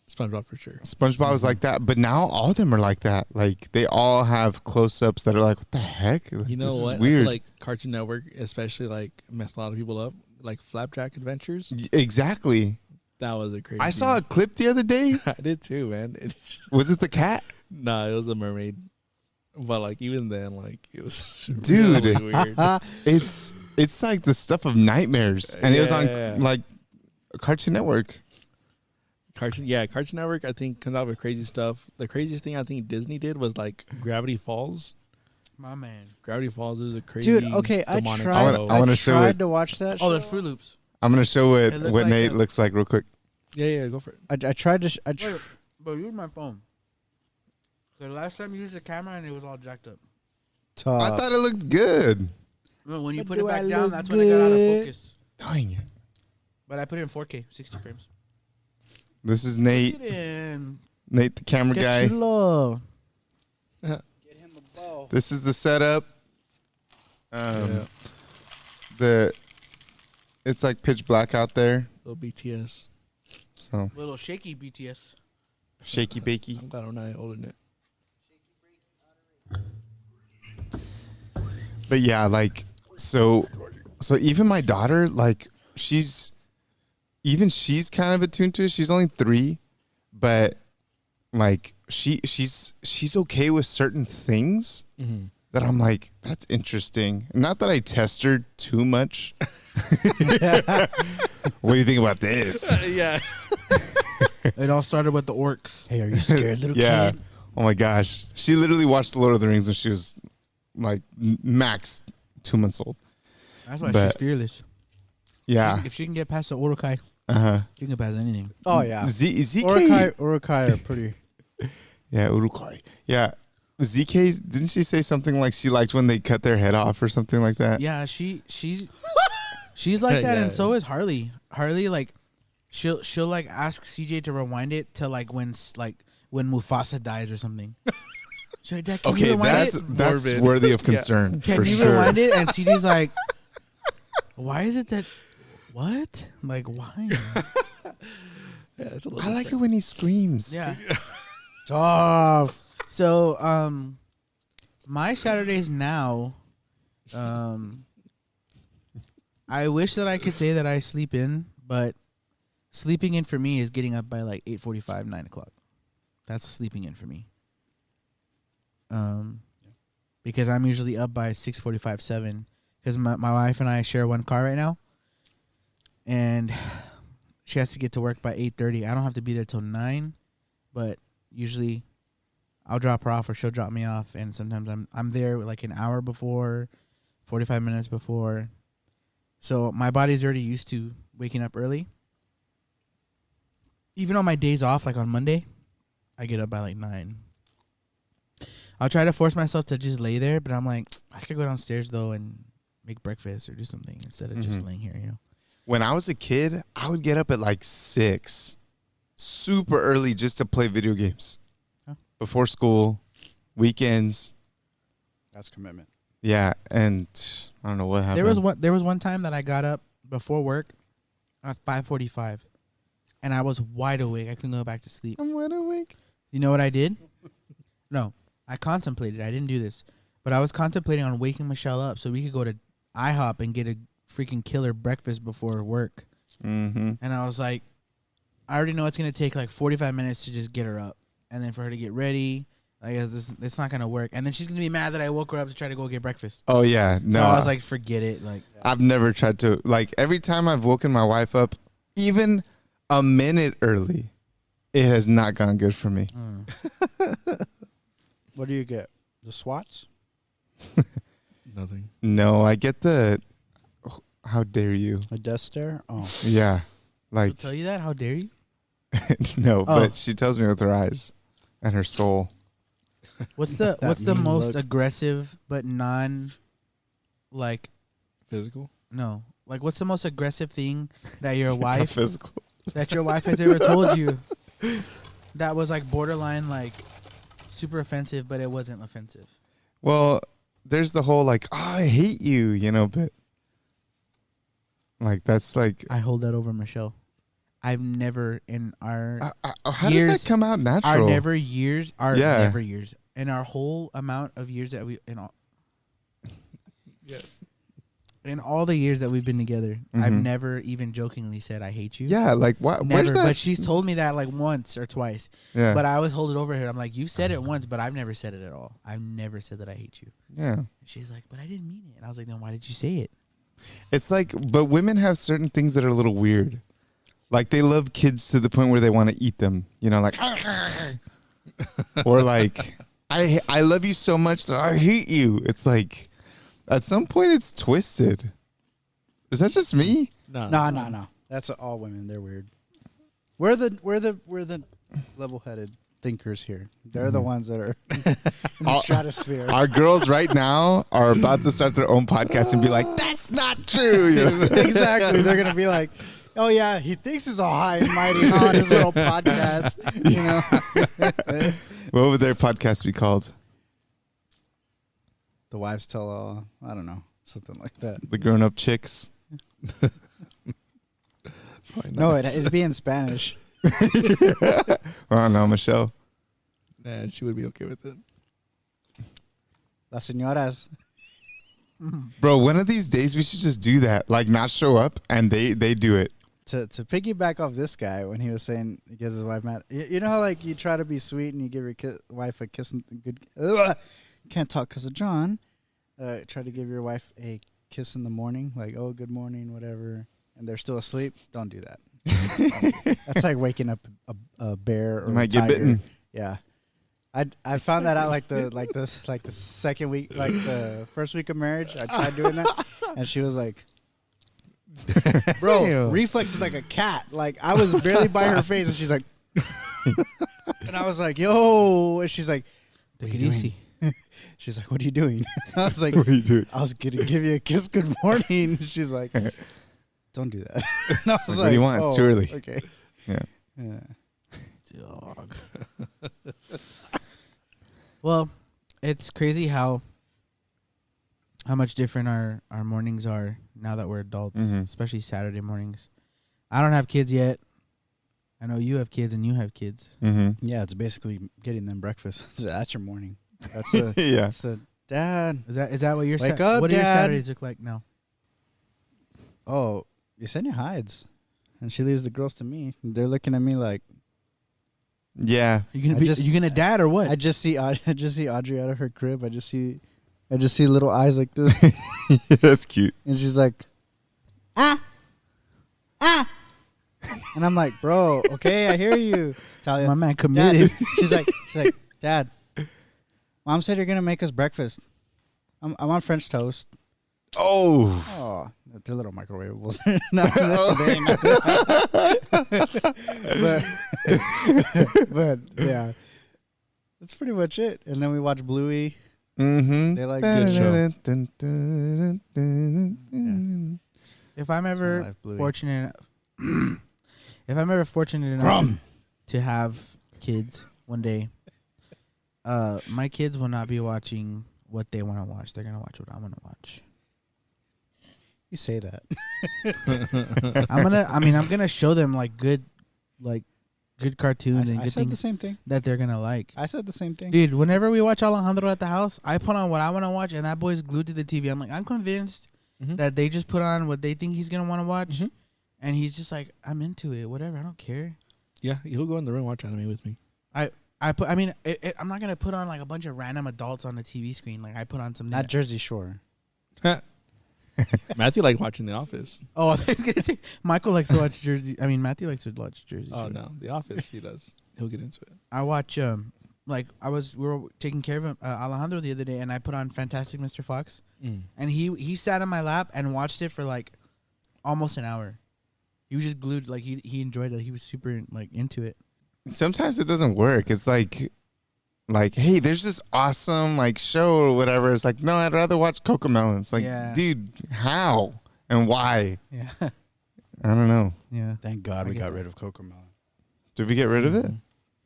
SpongeBob for sure. SpongeBob was like that, but now all of them are like that. Like they all have close-ups that are like, what the heck? You know this what? Is weird. I feel like Cartoon Network, especially, like messed a lot of people up. Like Flapjack Adventures. Exactly. That was a crazy. I saw a clip the other day. I did too, man. Was it the cat? Nah, it was a mermaid. But like even then, like it was Dude. really weird. It's like the stuff of nightmares, and it was Yeah. on like Cartoon Network. Cartoon Network. I think comes out with crazy stuff. The craziest thing I think Disney did was like Gravity Falls. My man. Gravity Falls is a crazy. Dude, okay, I demonic tried. show. I wanna show tried it. to watch that. Oh, there's show. Fruit Loops. I'm gonna show It what looked what like Nate a- looks like real quick. Yeah, go for it. I tried to. Wait, but use my phone. The last time you used the camera and it was all jacked up. I thought it looked good. Well, when you But put it do back I down, look that's when it got out of good? focus. Dang it! But I put it in 4K, 60 frames. This is Put Nate. it in. Nate, the camera Get guy. you low. Get him a bow. This is the setup. Yeah. It's like pitch black out there, Little BTS. so Little shaky BTS. shaky bakey. I'm glad I'm not holding it. But yeah, like so even my daughter, like she's kind of attuned to it. She's only 3, but like she's okay with certain things Mm-hmm. that I'm like, that's interesting. Not that I test her too much, What do you think about this? Yeah. It all started with the orcs. Hey, are you scared, little Yeah. kid? Oh my gosh. She literally watched The Lord of the Rings when she was like max 2 months old. That's why But- she's fearless. Yeah. If she can get past the Urukai, Uh-huh. she can get past anything. Oh yeah. ZK. Urukai are pretty. Yeah, Urukai. Yeah. ZK, didn't she say something like she liked when they cut their head off or something like that? Yeah, she's like that, Yeah. and so is Harley. Harley, like, she'll like ask CJ to rewind it to like when Mufasa dies or something. She's like, Dad, can you Okay, rewind that's it? that's worthy of concern. Can for you sure. rewind it? And CJ's like, why is it that? What? Like, why? Yeah, it's a little I like it when he screams. Yeah. Tough. So, my Saturdays now, I wish that I could say that I sleep in, but sleeping in for me is getting up by like 8:45, 9 o'clock. That's sleeping in for me. Because I'm usually up by 6:45, 7. Because my wife and I share one car right now, and she has to get to work by 8:30. I don't have to be there till 9, but usually I'll drop her off or she'll drop me off, and sometimes I'm there like an hour before, 45 minutes before. So my body's already used to waking up early. Even on my days off, like on Monday, I get up by like 9. I'll try to force myself to just lay there, but I'm like, I could go downstairs though and make breakfast or do something instead of just laying here, you know. When I was a kid, I would get up at like 6, super early, just to play video games. Huh? Before school, weekends. That's commitment. Yeah, and I don't know what happened. There was one time that I got up before work at 5:45, and I was wide awake. I couldn't go back to sleep. I'm wide awake. You know what I did? No, I contemplated. I didn't do this, but I was contemplating on waking Michelle up so we could go to IHOP and get a freaking killer breakfast before work. Mm-hmm. And I was like, I already know it's gonna take like 45 minutes to just get her up, and then for her to get ready. I guess it's not gonna work, and then she's gonna be mad that I woke her up to try to go get breakfast. Oh, yeah. No, So I was like, forget it. Like, I've never tried to, like, every time I've woken my wife up, even a minute early, it has not gone good for me. What do you get? The SWATs? Nothing. No, I get the, how dare you? A death stare? Oh. Yeah. she'll Like, tell you that? How dare you? no, Oh. but she tells me with her eyes and her soul. What's the That mean most look. aggressive but non, like, Physical? no, like what's the most aggressive thing that your Not wife physical. has ever told you that was like borderline like super offensive, but it wasn't offensive? Well, there's the whole like, oh, I hate you, but like that's like, I hold that over Michelle. I've never in our how years- does that come out natural? never years Yeah. in our whole amount of years that we Yeah. in all the years that we've been together, I've Mhm. never even jokingly said I hate you. Yeah, like what? Never, Where's that? but she's told me that like once or twice. yeah, But I always hold it over her. I'm like, you said it once, but I've never said it at all. I've never said that I hate you. yeah. And she's like, but I didn't mean it. And I was like, then why did you say it? It's like, but women have certain things that are a little weird. Like they love kids to the point where they want to eat them. Like, or like, I love you so much that I hate you. It's like, at some point, it's twisted. Is that just me? No. No. That's all women. They're weird. We're the level-headed thinkers here. They're the ones that are in the stratosphere. Our girls right now are about to start their own podcast and be like, "That's not true." Exactly. They're gonna be like, "Oh yeah, he thinks he's all high and mighty on his little podcast." What would their podcast be called? The wives tell all. I don't know, something like that. The grown-up chicks. Probably No, not. it'd be in Spanish. Oh no, Michelle. And she would be okay with it. Las señoras. Bro, one of these days we should just do that. Like not show up and they do it. To piggyback off this guy when he was saying he gets his wife mad. You know how like you try to be sweet and you give your wife a kiss and good. Can't talk because of John. Try to give your wife a kiss in the morning, like good morning, whatever, and they're still asleep, don't do that. That's like waking up a bear or You might a get tiger. bitten. Yeah. I found that out like the second week, like the first week of marriage. I tried doing that, and she was like, "Bro, Damn. reflex is like a cat." Like I was barely by her face, and she's like, and I was like, "Yo," and she's like, Take "What it are you easy. doing?" She's like, "What are you doing?" I was like, What are you doing? "I was gonna give you a kiss. Good morning." She's like, "Don't do that." And I was Like, what do you want? It's too early. Okay. Yeah. Yeah. Dog. Well, it's crazy how much different our mornings are now that we're adults, Mhm. especially Saturday mornings. I don't have kids yet. I know you have kids and you have kids. Mm-hmm. Yeah, it's basically getting them breakfast. That's your morning. That's the Yeah. that's the dad. Is that what your Wake up, what do your Dad. Saturdays look like now? Oh, Yesenia hides, and she leaves the girls to me. They're looking at me like Yeah. Are you gonna dad or what? I just see Audrey out of her crib. I just see little eyes like this, That's cute. and she's like, ah, and I'm like, bro, okay, I hear you, Talia. My man Dad. committed. She's like, Dad, Mom said you're gonna make us breakfast. I'm on French toast. Oh. Oh, they're little microwavables. No, but yeah, that's pretty much it. And then we watch Bluey. Mm-hmm. They like good show. If I'm ever life, Bluey. fortunate, if I'm ever fortunate enough to have kids one day, my kids will not be watching what they want to watch. They're gonna watch what I want to watch. You say that. I'm gonna show them like good cartoons and I good said the things same thing. that they're gonna like. I said the same thing. Dude, whenever we watch Alejandro at the house, I put on what I want to watch, and that boy's glued to the TV. I'm like, I'm convinced that they just put on what they think he's gonna want to watch, and he's just like, I'm into it. Whatever, I don't care. Yeah, he'll go in the room and watch anime with me. I'm not gonna put on like a bunch of random adults on the TV screen. Like I put on some. Not Jersey Shore. Matthew liked watching The Office. Oh, I was gonna say Michael likes to watch Jersey. I mean, Matthew likes to watch Jersey. Oh Shore. no, The Office he does. He'll get into it. I watch we were taking care of him, Alejandro the other day, and I put on Fantastic Mr. Fox, and he sat on my lap and watched it for like almost an hour. He was just glued, like he enjoyed it. He was super like into it. Sometimes it doesn't work. It's like, hey, there's this awesome like show or whatever. It's like, no, I'd rather watch Cocomelon. It's like, Yeah. dude, how and why? Yeah, I don't know. yeah. Thank God I we get got that. rid of Cocomelon. Did we get rid of it?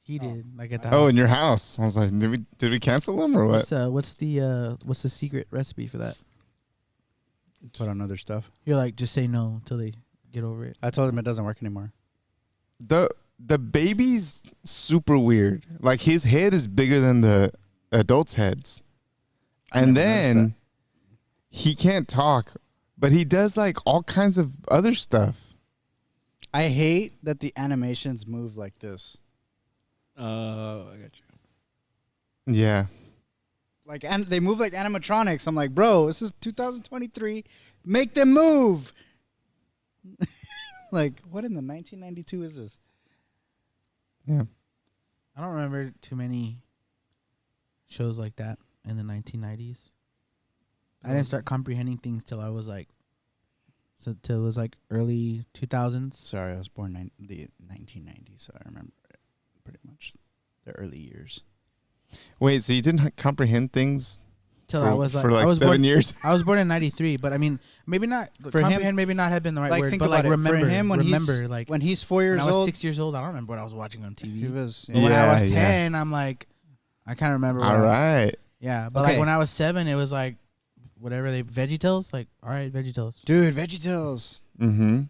He did like at the Oh, house. in your house. I was like, did we cancel them or what? What's the secret recipe for that? Put on other stuff. You're like, just say no until they get over it. I told him it doesn't work anymore. The baby's super weird. Like his head is bigger than the adults' heads. And never noticed then he can't talk, but he does like all kinds of other stuff. I hate that the animations move like this. I got you. Yeah. Like, and they move like animatronics. I'm like, bro, this is 2023. Make them move. Like, what in the 1992 is this? Yeah. I don't remember too many shows like that in the 1990s. I didn't start comprehending things till I was like, till it was like early 2000s. Sorry, I was born the 1990s, so I remember it pretty much the early years. Wait, so you didn't comprehend things Till for, I was like, for like I was 7 born, years? I was born in 93, but I mean, maybe not For him- comprehend, maybe not have been the right like, word, think but about like it. remember, For him, when like when he's 4 years when I was old, 6 years old, I don't remember what I was watching on TV. he was. But when I was Yeah, 10, I'm like, I can't remember. All right. Yeah, but Okay. like when I was 7, it was like, whatever they VeggieTales, like all right, VeggieTales. Dude, VeggieTales. Mm-hmm.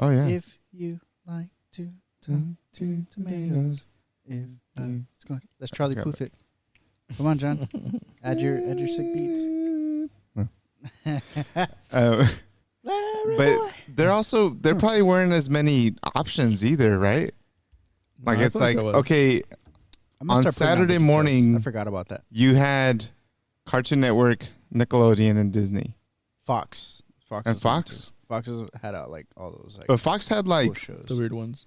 Oh yeah. If you like to talk to tomatoes, if it's going, that's Charlie Grab Puth it. Come on, John. add your sick beats. But they're probably weren't as many options either, right? Like No, I it's feel like like, there was. okay, I'm gonna on start putting Saturday VeggieTales. morning- I forgot about that. you had Cartoon Network, Nickelodeon, and Disney. Fox. And Fox? Fox had out like all those like But Fox had cool like shows. The weird ones.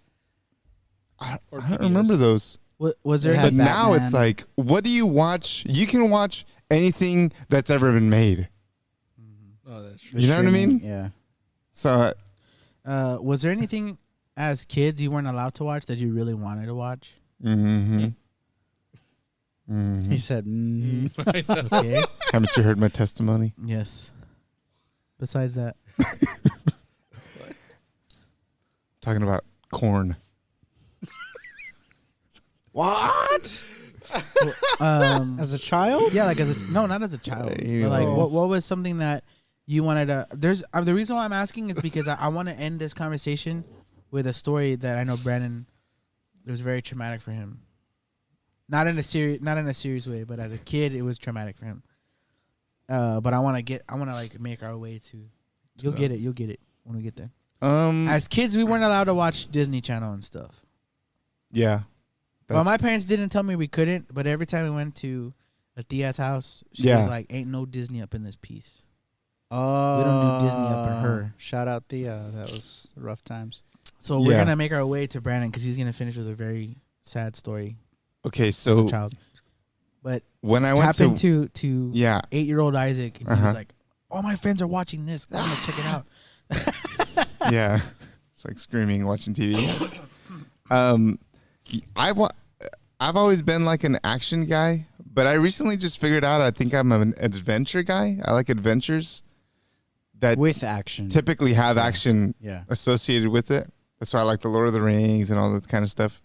I Or don't PBS. remember those. Was They there had But any? now it's Batman. like, what do you watch? You can watch anything that's ever been made. Oh, that's true. You know what I mean? Yeah. So Was there anything as kids you weren't allowed to watch that you really wanted to watch? mm-hmm. He Mm-hmm. said, I know. Okay. Haven't you heard my testimony? Yes. Besides that, Talking about corn. "What?" as As a child? yeah, like not as a child, Hey, but like oh. what was something that you wanted to? There's the reason why I'm asking is because I want to end this conversation with a story that I know Brandon. It was very traumatic for him. Not in a serious way, but as a kid, it was traumatic for him. But I want to like make our way to. You'll get it when we get there. As kids, we weren't allowed to watch Disney Channel and stuff. Yeah. Well, my parents didn't tell me we couldn't, but every time we went to a Tia's house, she Yeah. was like, "Ain't no Disney up in this piece." Oh, We don't do Disney up in her. Shout out Thea. That was rough times. So we're Yeah. gonna make our way to Brandon because he's gonna finish with a very sad story Okay, as a so child. But when I went tap to into yeah, 8-year-old Isaac, and he Uh-huh. was like, "All my friends are watching this. I'm gonna check it out." yeah, it's like screaming watching TV. I've always been like an action guy, but I recently just figured out I think I'm an adventure guy. I like adventures that With action. typically have action Yeah. associated with it. That's why I like the Lord of the Rings and all that kind of stuff.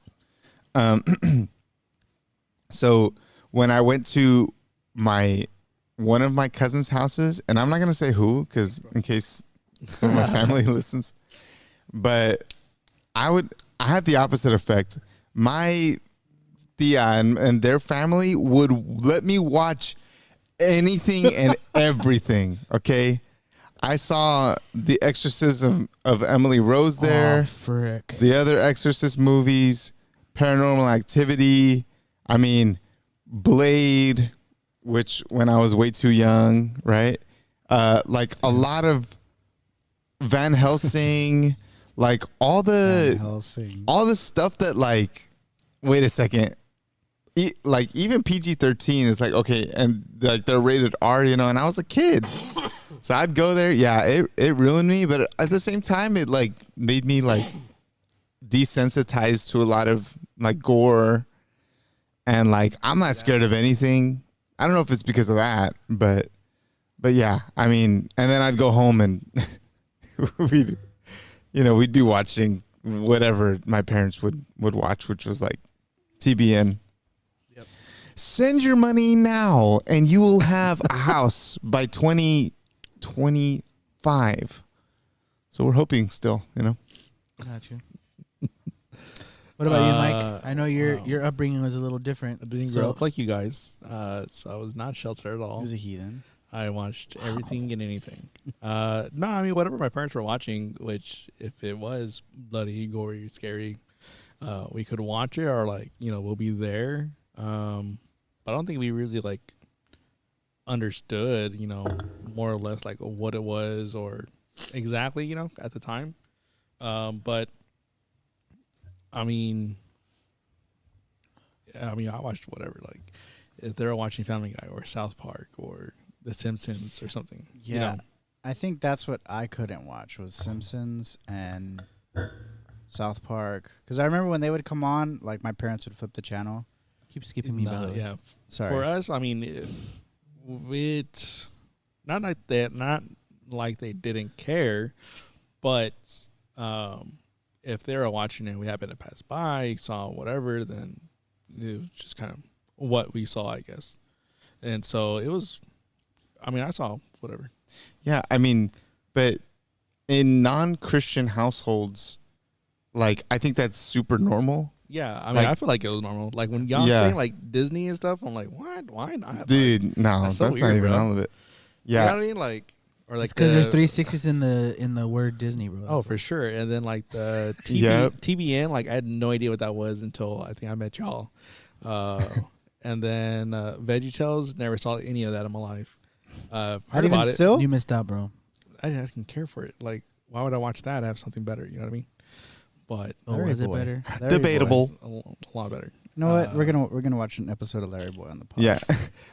So when I went to one of my cousin's houses, and I'm not gonna say who, because in case some of my family listens, but I had the opposite effect. My Thea and their family would let me watch anything and everything. Okay. I saw The Exorcism of Emily Rose there. Oh, frick. The other Exorcist movies, Paranormal Activity, I mean, Blade, which when I was way too young, right? Like a lot of Van Helsing, like all the stuff that like, wait a second, like even PG-13 is like, okay, and like they're rated R, you know, and I was a kid. So I'd go there. Yeah, it ruined me, but at the same time, it like made me like desensitized to a lot of like gore, and like I'm not scared of anything. I don't know if it's because of that, but yeah, I mean, and then I'd go home and we'd be watching whatever my parents would watch, which was like TBN. Yep. Send your money now, and you will have a house by 2025. So we're hoping still, you know. Got you. What about you, Mike? I know wow. your upbringing was a little different. I didn't grow up like you guys, so I was not sheltered at He all. was a heathen. I watched everything and anything. No, I mean whatever my parents were watching, which if it was bloody, gory, scary, we could watch it or like we'll be there. But I don't think we really like understood, more or less like what it was or exactly, at the time. But I mean, I watched whatever. Like if they were watching Family Guy or South Park or The Simpsons or something. Yeah. I think that's what I couldn't watch was Simpsons and South Park. Because I remember when they would come on, like my parents would flip the channel. Keep skipping me, by the way. Yeah. Sorry. For us, I mean, it's not like that. Not like they didn't care, but if they were watching and we happened to pass by, saw whatever, then it was just kind of what we saw, I guess. And so it was. I mean, I saw whatever. Yeah, I mean, but in non-Christian households, like I think that's super normal. Yeah, I mean, Like- I feel like it was normal. Like when y'all Yeah. saying like Disney and stuff, I'm like, what? Why not? Dude, no, that's that's, so not weird, even bro. all of it. You know Yeah, what I mean? Like, or like It's because there's the- 360s in the word Disney, bro. Oh, for sure. And then like the Yep. TBN, like I had no idea what that was until I think I met y'all. And then VeggieTales, never saw any of that in my life. Not Heard even about it. still? You missed out, bro. I didn't care for it. Like, why would I watch that? I have something better. You know what I mean? But Oh, Larry was it Boy. better? Larry Debatable. Boy. a lot better. You know what? We're gonna watch an episode of Larry Boy on the pod. Yeah.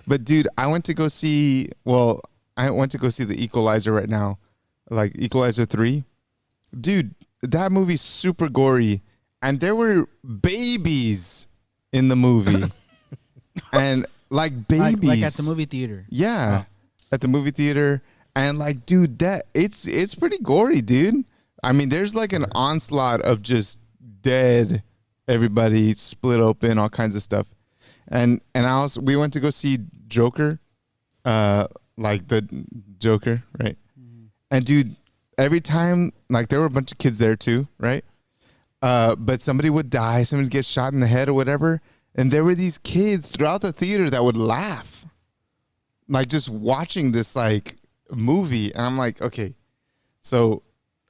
But dude, I went to go see the Equalizer right now. Like Equalizer 3. Dude, that movie's super gory. And there were babies in the movie. And like babies. Like at the movie theater. Yeah. At the movie theater. And like, dude, that it's pretty gory, dude. I mean, there's like an onslaught of just dead, everybody split open, all kinds of stuff. And we went to go see Joker, like the Joker, right? And dude, every time, like there were a bunch of kids there too, right? But somebody would die, somebody would get shot in the head or whatever, and there were these kids throughout the theater that would laugh, like just watching this like movie, and I'm like, okay, so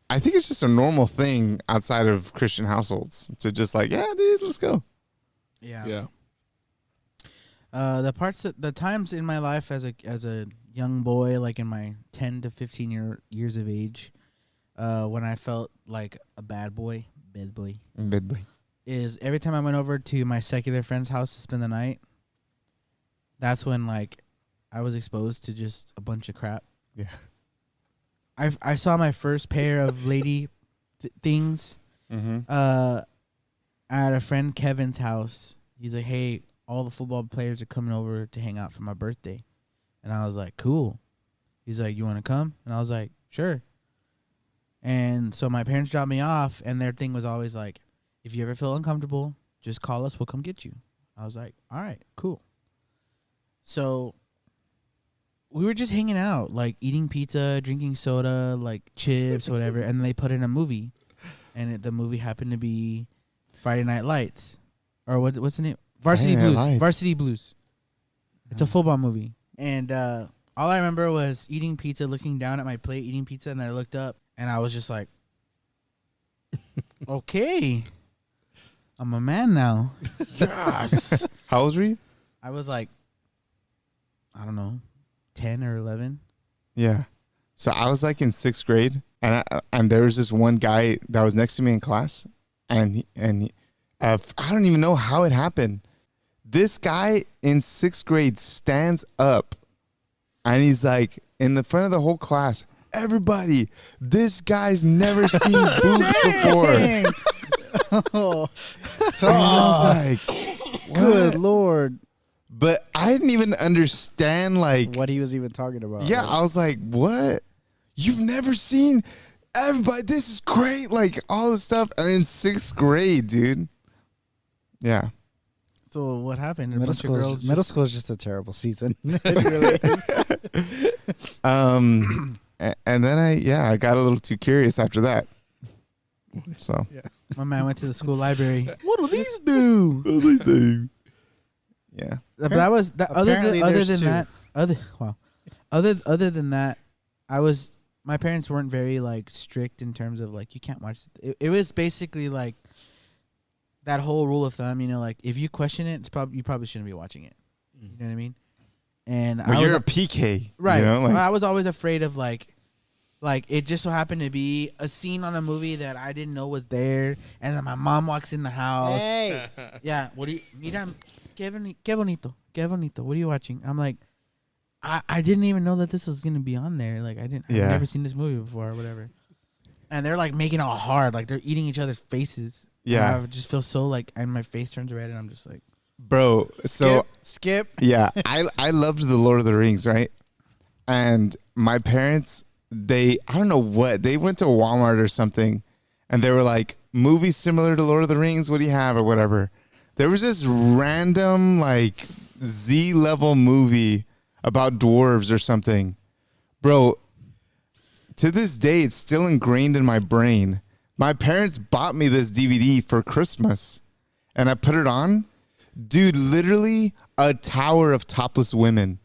I think it's just a normal thing outside of Christian households to just like, yeah, dude, let's go. Yeah. The times in my life as a young boy, like in my 10 to 15 years of age, when I felt like a bad boy, is every time I went over to my secular friend's house to spend the night. That's when like I was exposed to just a bunch of crap. Yeah. I saw my first pair of lady things at a friend Kevin's house. He's like, hey, all the football players are coming over to hang out for my birthday. And I was like, cool. He's like, you want to come? And I was like, sure. And so my parents dropped me off, and their thing was always like, if you ever feel uncomfortable, just call us. We'll come get you. I was like, all right, cool. So we were just hanging out, like eating pizza, drinking soda, like chips, whatever. And they put in a movie, and the movie happened to be Friday Night Lights, or what's the name? Varsity Friday Night Blues. Lights. Varsity Blues. It's a football movie, and all I remember was eating pizza, looking down at my plate, eating pizza, and then I looked up, and I was just like, okay, I'm a man now. Yes. How old were you? I was like, I don't know, 10 or 11. Yeah. So I was like in 6th grade, and there was this one guy that was next to me in class, and I don't even know how it happened. This guy in 6th grade stands up, and he's like in the front of the whole class, everybody, this guy's never seen boobs before. Oh, And I was like, good what? Lord. But I didn't even understand like What he was even talking about. yeah, I was like, what? You've never seen everybody, this is great, like all this stuff. And in 6th grade, dude. Yeah. So what happened? Middle school is just a terrible season. It really is. And then I got a little too curious after that. So My man went to the school library. What do these do? yeah. But that was that. Apparently Other there's than two. that, other than that, my parents weren't very like strict in terms of like you can't watch. It was basically like that whole rule of thumb, you know, like if you question it, you probably shouldn't be watching it. You know what I mean? And But you're a PK. right. You know, like, I was always afraid of like it just so happened to be a scene on a movie that I didn't know was there, and then my mom walks in the house. Hey. Yeah, what do you mira, qué bonito. What are you watching? I'm like, I didn't even know that this was gonna be on there. Like I've never seen this movie before or whatever. And they're like making it all hard, like they're eating each other's faces. yeah. And I just feel so like, and my face turns red, and I'm just like, Bro, so Skip. yeah, I loved the Lord of the Rings, right? And my parents, I don't know what, they went to Walmart or something, and they were like, movies similar to Lord of the Rings, what do you have or whatever. There was this random like Z-level movie about dwarves or something. Bro, to this day, it's still ingrained in my brain. My parents bought me this DVD for Christmas, and I put it on. Dude, literally a tower of topless women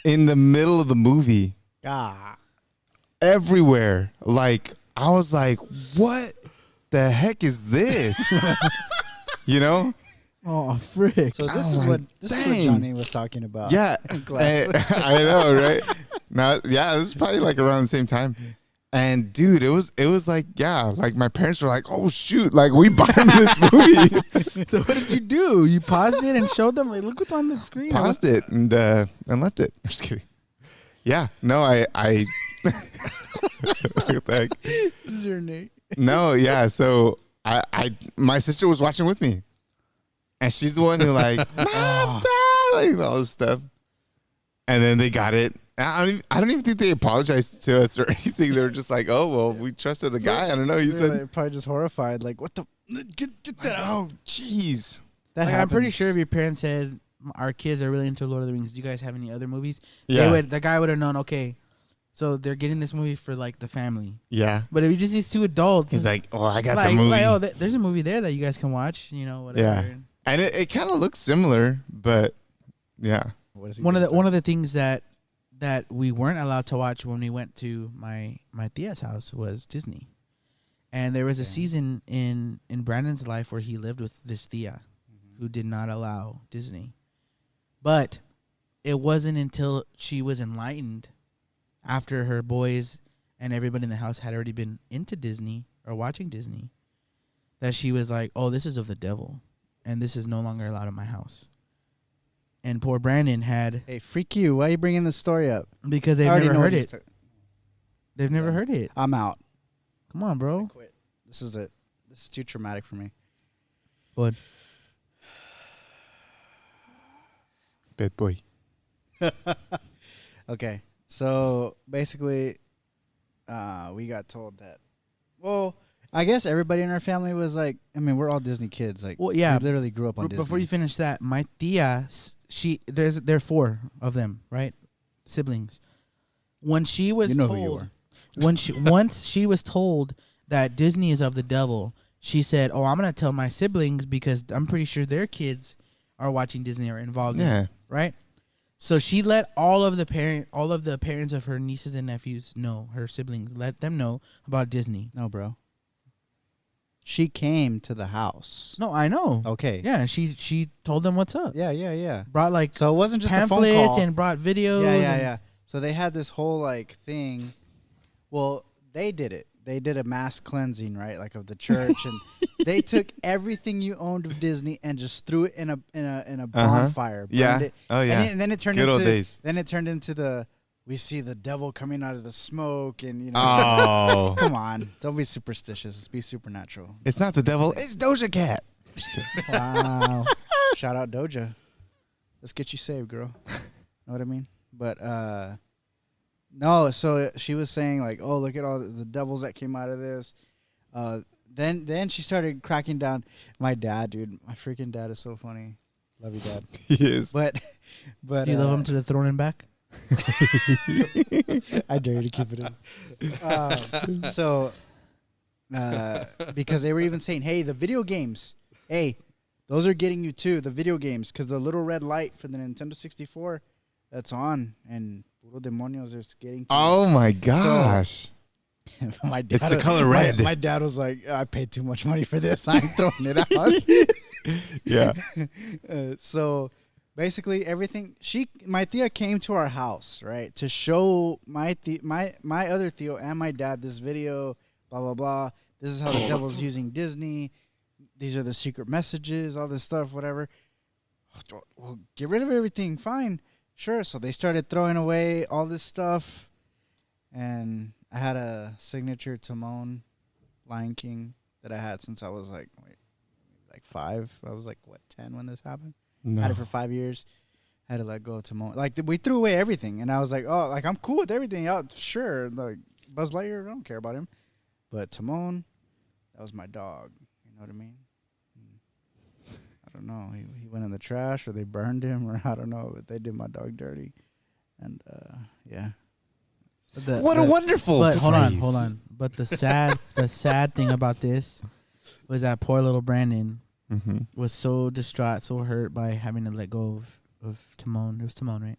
in the middle of the movie. Ah. Everywhere. Like, I was like, what the heck is this? You know? oh frick. So I this was is like, what dang. Johnny was talking about. Yeah. in class. I know, right? Now, yeah, this is probably like around the same time. And dude, it was like, yeah, like my parents were like, oh shoot, like we bought him this movie. So what did you do? You paused it and showed them like, look what's on the screen. Paused it and left it. I'm just kidding. Yeah, no, I what the heck? This is your name. No, yeah. So I my sister was watching with me, and she's the one who like, Mom, Dad, like all this stuff. And then they got it. And I don't even think they apologized to us or anything. They were just like, oh well, we trusted the guy. I don't know. You They're said, like, probably just horrified. Like, what the? Get that out. oh jeez. That Like, I'm pretty happens. sure if your parents said our kids are really into Lord of the Rings, do you guys have any other movies? Yeah, The guy would have known. Okay, so they're getting this movie for like the family. yeah. But if you just these two adults, He's like, oh, I got like, the movie. like, oh, there's a movie there that you guys can watch. You know, whatever. Yeah. And it kind of looks similar, but yeah. What is he One doing? of the things that we weren't allowed to watch when we went to my tia's house was Disney. And there was a Yeah. season in Brandon's life where he lived with this tia Mm-hmm. who did not allow Disney. But it wasn't until she was enlightened, after her boys and everybody in the house had already been into Disney or watching Disney, that she was like, oh, this is of the devil, and this is no longer allowed in my house. And poor Brandon had, Hey, freak you! Why are you bringing this story up? because they've I already never know what heard he's it. talking- They've never Yeah. heard it. I'm out. Come on, I bro. quit. This is it. This is too traumatic for me. What? Bad boy. Okay, so basically, we got told that. Well, I guess everybody in our family was like, I mean, we're all Disney kids. Like, Well, yeah. we literally grew up on Disney. Before you finish that, my tia, there are 4 of them, right? Siblings. When she was You know who told, you are. once she was told that Disney is of the devil, she said, "Oh, I'm gonna tell my siblings because I'm pretty sure their kids are watching Disney or involved in Yeah. it, right?" So she let all of the parents of her nieces and nephews know, her siblings, let them know about Disney. No, bro. She came to the house. No, I know. Okay. Yeah, she told them what's up. Yeah. Brought like So it wasn't just a phone pamphlets call. and brought videos. Yeah. So they had this whole like thing. Well, they did it. They did a mass cleansing, right? Like of the church, and they took everything you owned of Disney and just threw it in a bonfire. burned Yeah. it. Oh yeah. And then it turned Good into old days. Then it turned into the we see the devil coming out of the smoke, and you know. Oh. Come on, don't be superstitious. Let's be supernatural. It's not the devil. It's Doja Cat. Wow. Shout out Doja. Let's get you saved, girl. Know what I mean? But no, so she was saying like, "Oh, look at all the devils that came out of this." Then she started cracking down. My dad, dude, my freaking dad is so funny. Love you, Dad. He is. But Do you love him to the throne and back? I dare you to keep it in. So, because they were even saying, "Hey, the video games, hey, those are getting you too. The video games, because the little red light for the Nintendo 64, that's on, and Puro Demonios is getting." To Oh my gosh. you. My dad, It's the color red. My dad was like, "I paid too much money for this. I ain't throwing it out." Yeah. So basically everything my tia came to our house, right, to show my other Theo and my dad this video, blah blah blah. This is how the devil's using Disney. These are the secret messages, all this stuff, whatever. Well, get rid of everything, fine, sure. So they started throwing away all this stuff, and I had a signature Timon Lion King that I had since I was like 5. I was like 10 when this happened. No. Had it for 5 years. Had to let go of Timon. Like we threw away everything, and I was like, oh, like I'm cool with everything. Yeah, sure. Like Buzz Lightyear, I don't care about him, but Timon, that was my dog. You know what I mean? I don't know. He went in the trash, or they burned him, or I don't know. But they did my dog dirty, and yeah. What a wonderful. But hold phrase. on. But the sad thing about this was that poor little Brandon Mm-hmm. was so distraught, so hurt by having to let go of Timon. It was Timon, right?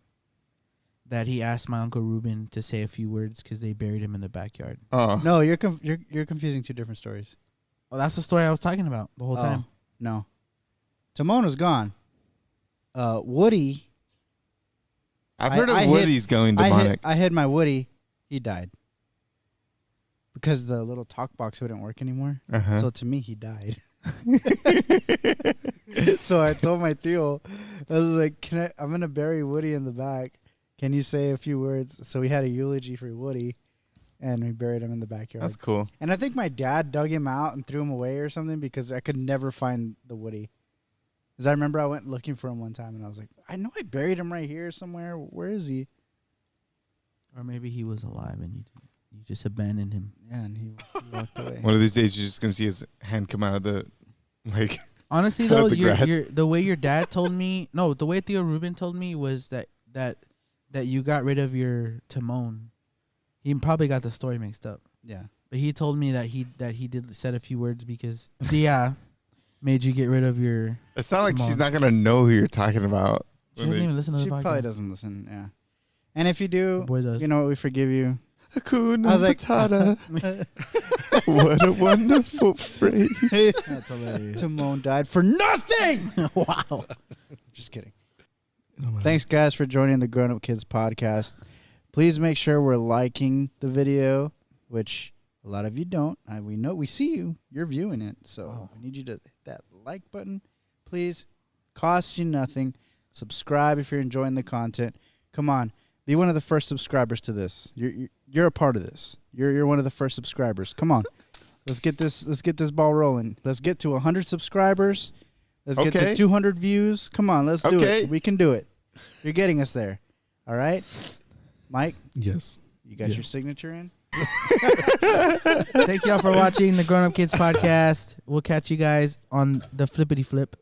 That he asked my Uncle Ruben to say a few words because they buried him in the backyard. Oh. No, you're confusing two different stories. Oh, that's the story I was talking about the whole time. No, Timon was gone. Woody. I've heard of I hid- Woody's going demonic. I hid my Woody. He died. because the little talk box wouldn't work anymore. Uh-huh. So to me, he died. So I told my tío, I was like, I'm going to bury Woody in the back. Can you say a few words? So we had a eulogy for Woody, and we buried him in the backyard. That's cool. And I think my dad dug him out and threw him away or something because I could never find the Woody. Because I remember I went looking for him one time, and I was like, I know I buried him right here somewhere. Where is he? Or maybe he was alive and you just abandoned him. Yeah, and he walked away. One of these days, you're just gonna see his hand come out of the, like. Honestly, Out of though, the grass. the way your dad told me, no, the way Theo Ruben told me was that you got rid of your Timon. He probably got the story mixed up. Yeah. But he told me that he did said a few words because Dia made you get rid of your. It sounds like she's Timon. not gonna know who you're talking about. She doesn't even listen to She the podcast. probably doesn't listen, yeah. And if you do, The boy does. you know what, we forgive you. Hakuna I was like- Matata. What a wonderful phrase. That's hilarious. Timon died for nothing! Wow. Just kidding. No matter. Thanks, guys, for joining the Grown Up Kids podcast. Please make sure we're liking the video, which a lot of you don't. We know, we see you. You're viewing it. So we need you to hit that like button, please. Costs you nothing. Subscribe if you're enjoying the content. Come on. Be one of the first subscribers to this. You're a part of this. You're one of the first subscribers. Come on. Let's get this ball rolling. Let's get to 100 subscribers. Let's get to 200 views. Come on, let's do it. We can do it. You're getting us there. All right? Mike, Yes. you got your signature in? Thank y'all for watching the Grown Up Kids podcast. We'll catch you guys on the flippity flip.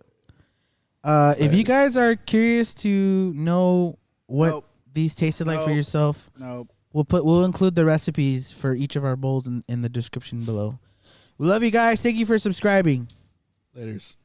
If you guys are curious to know what Nope. these tasted like for Nope. yourself, Nope. we'll include the recipes for each of our bowls in the description below. We love you guys. Thank you for subscribing. Laters.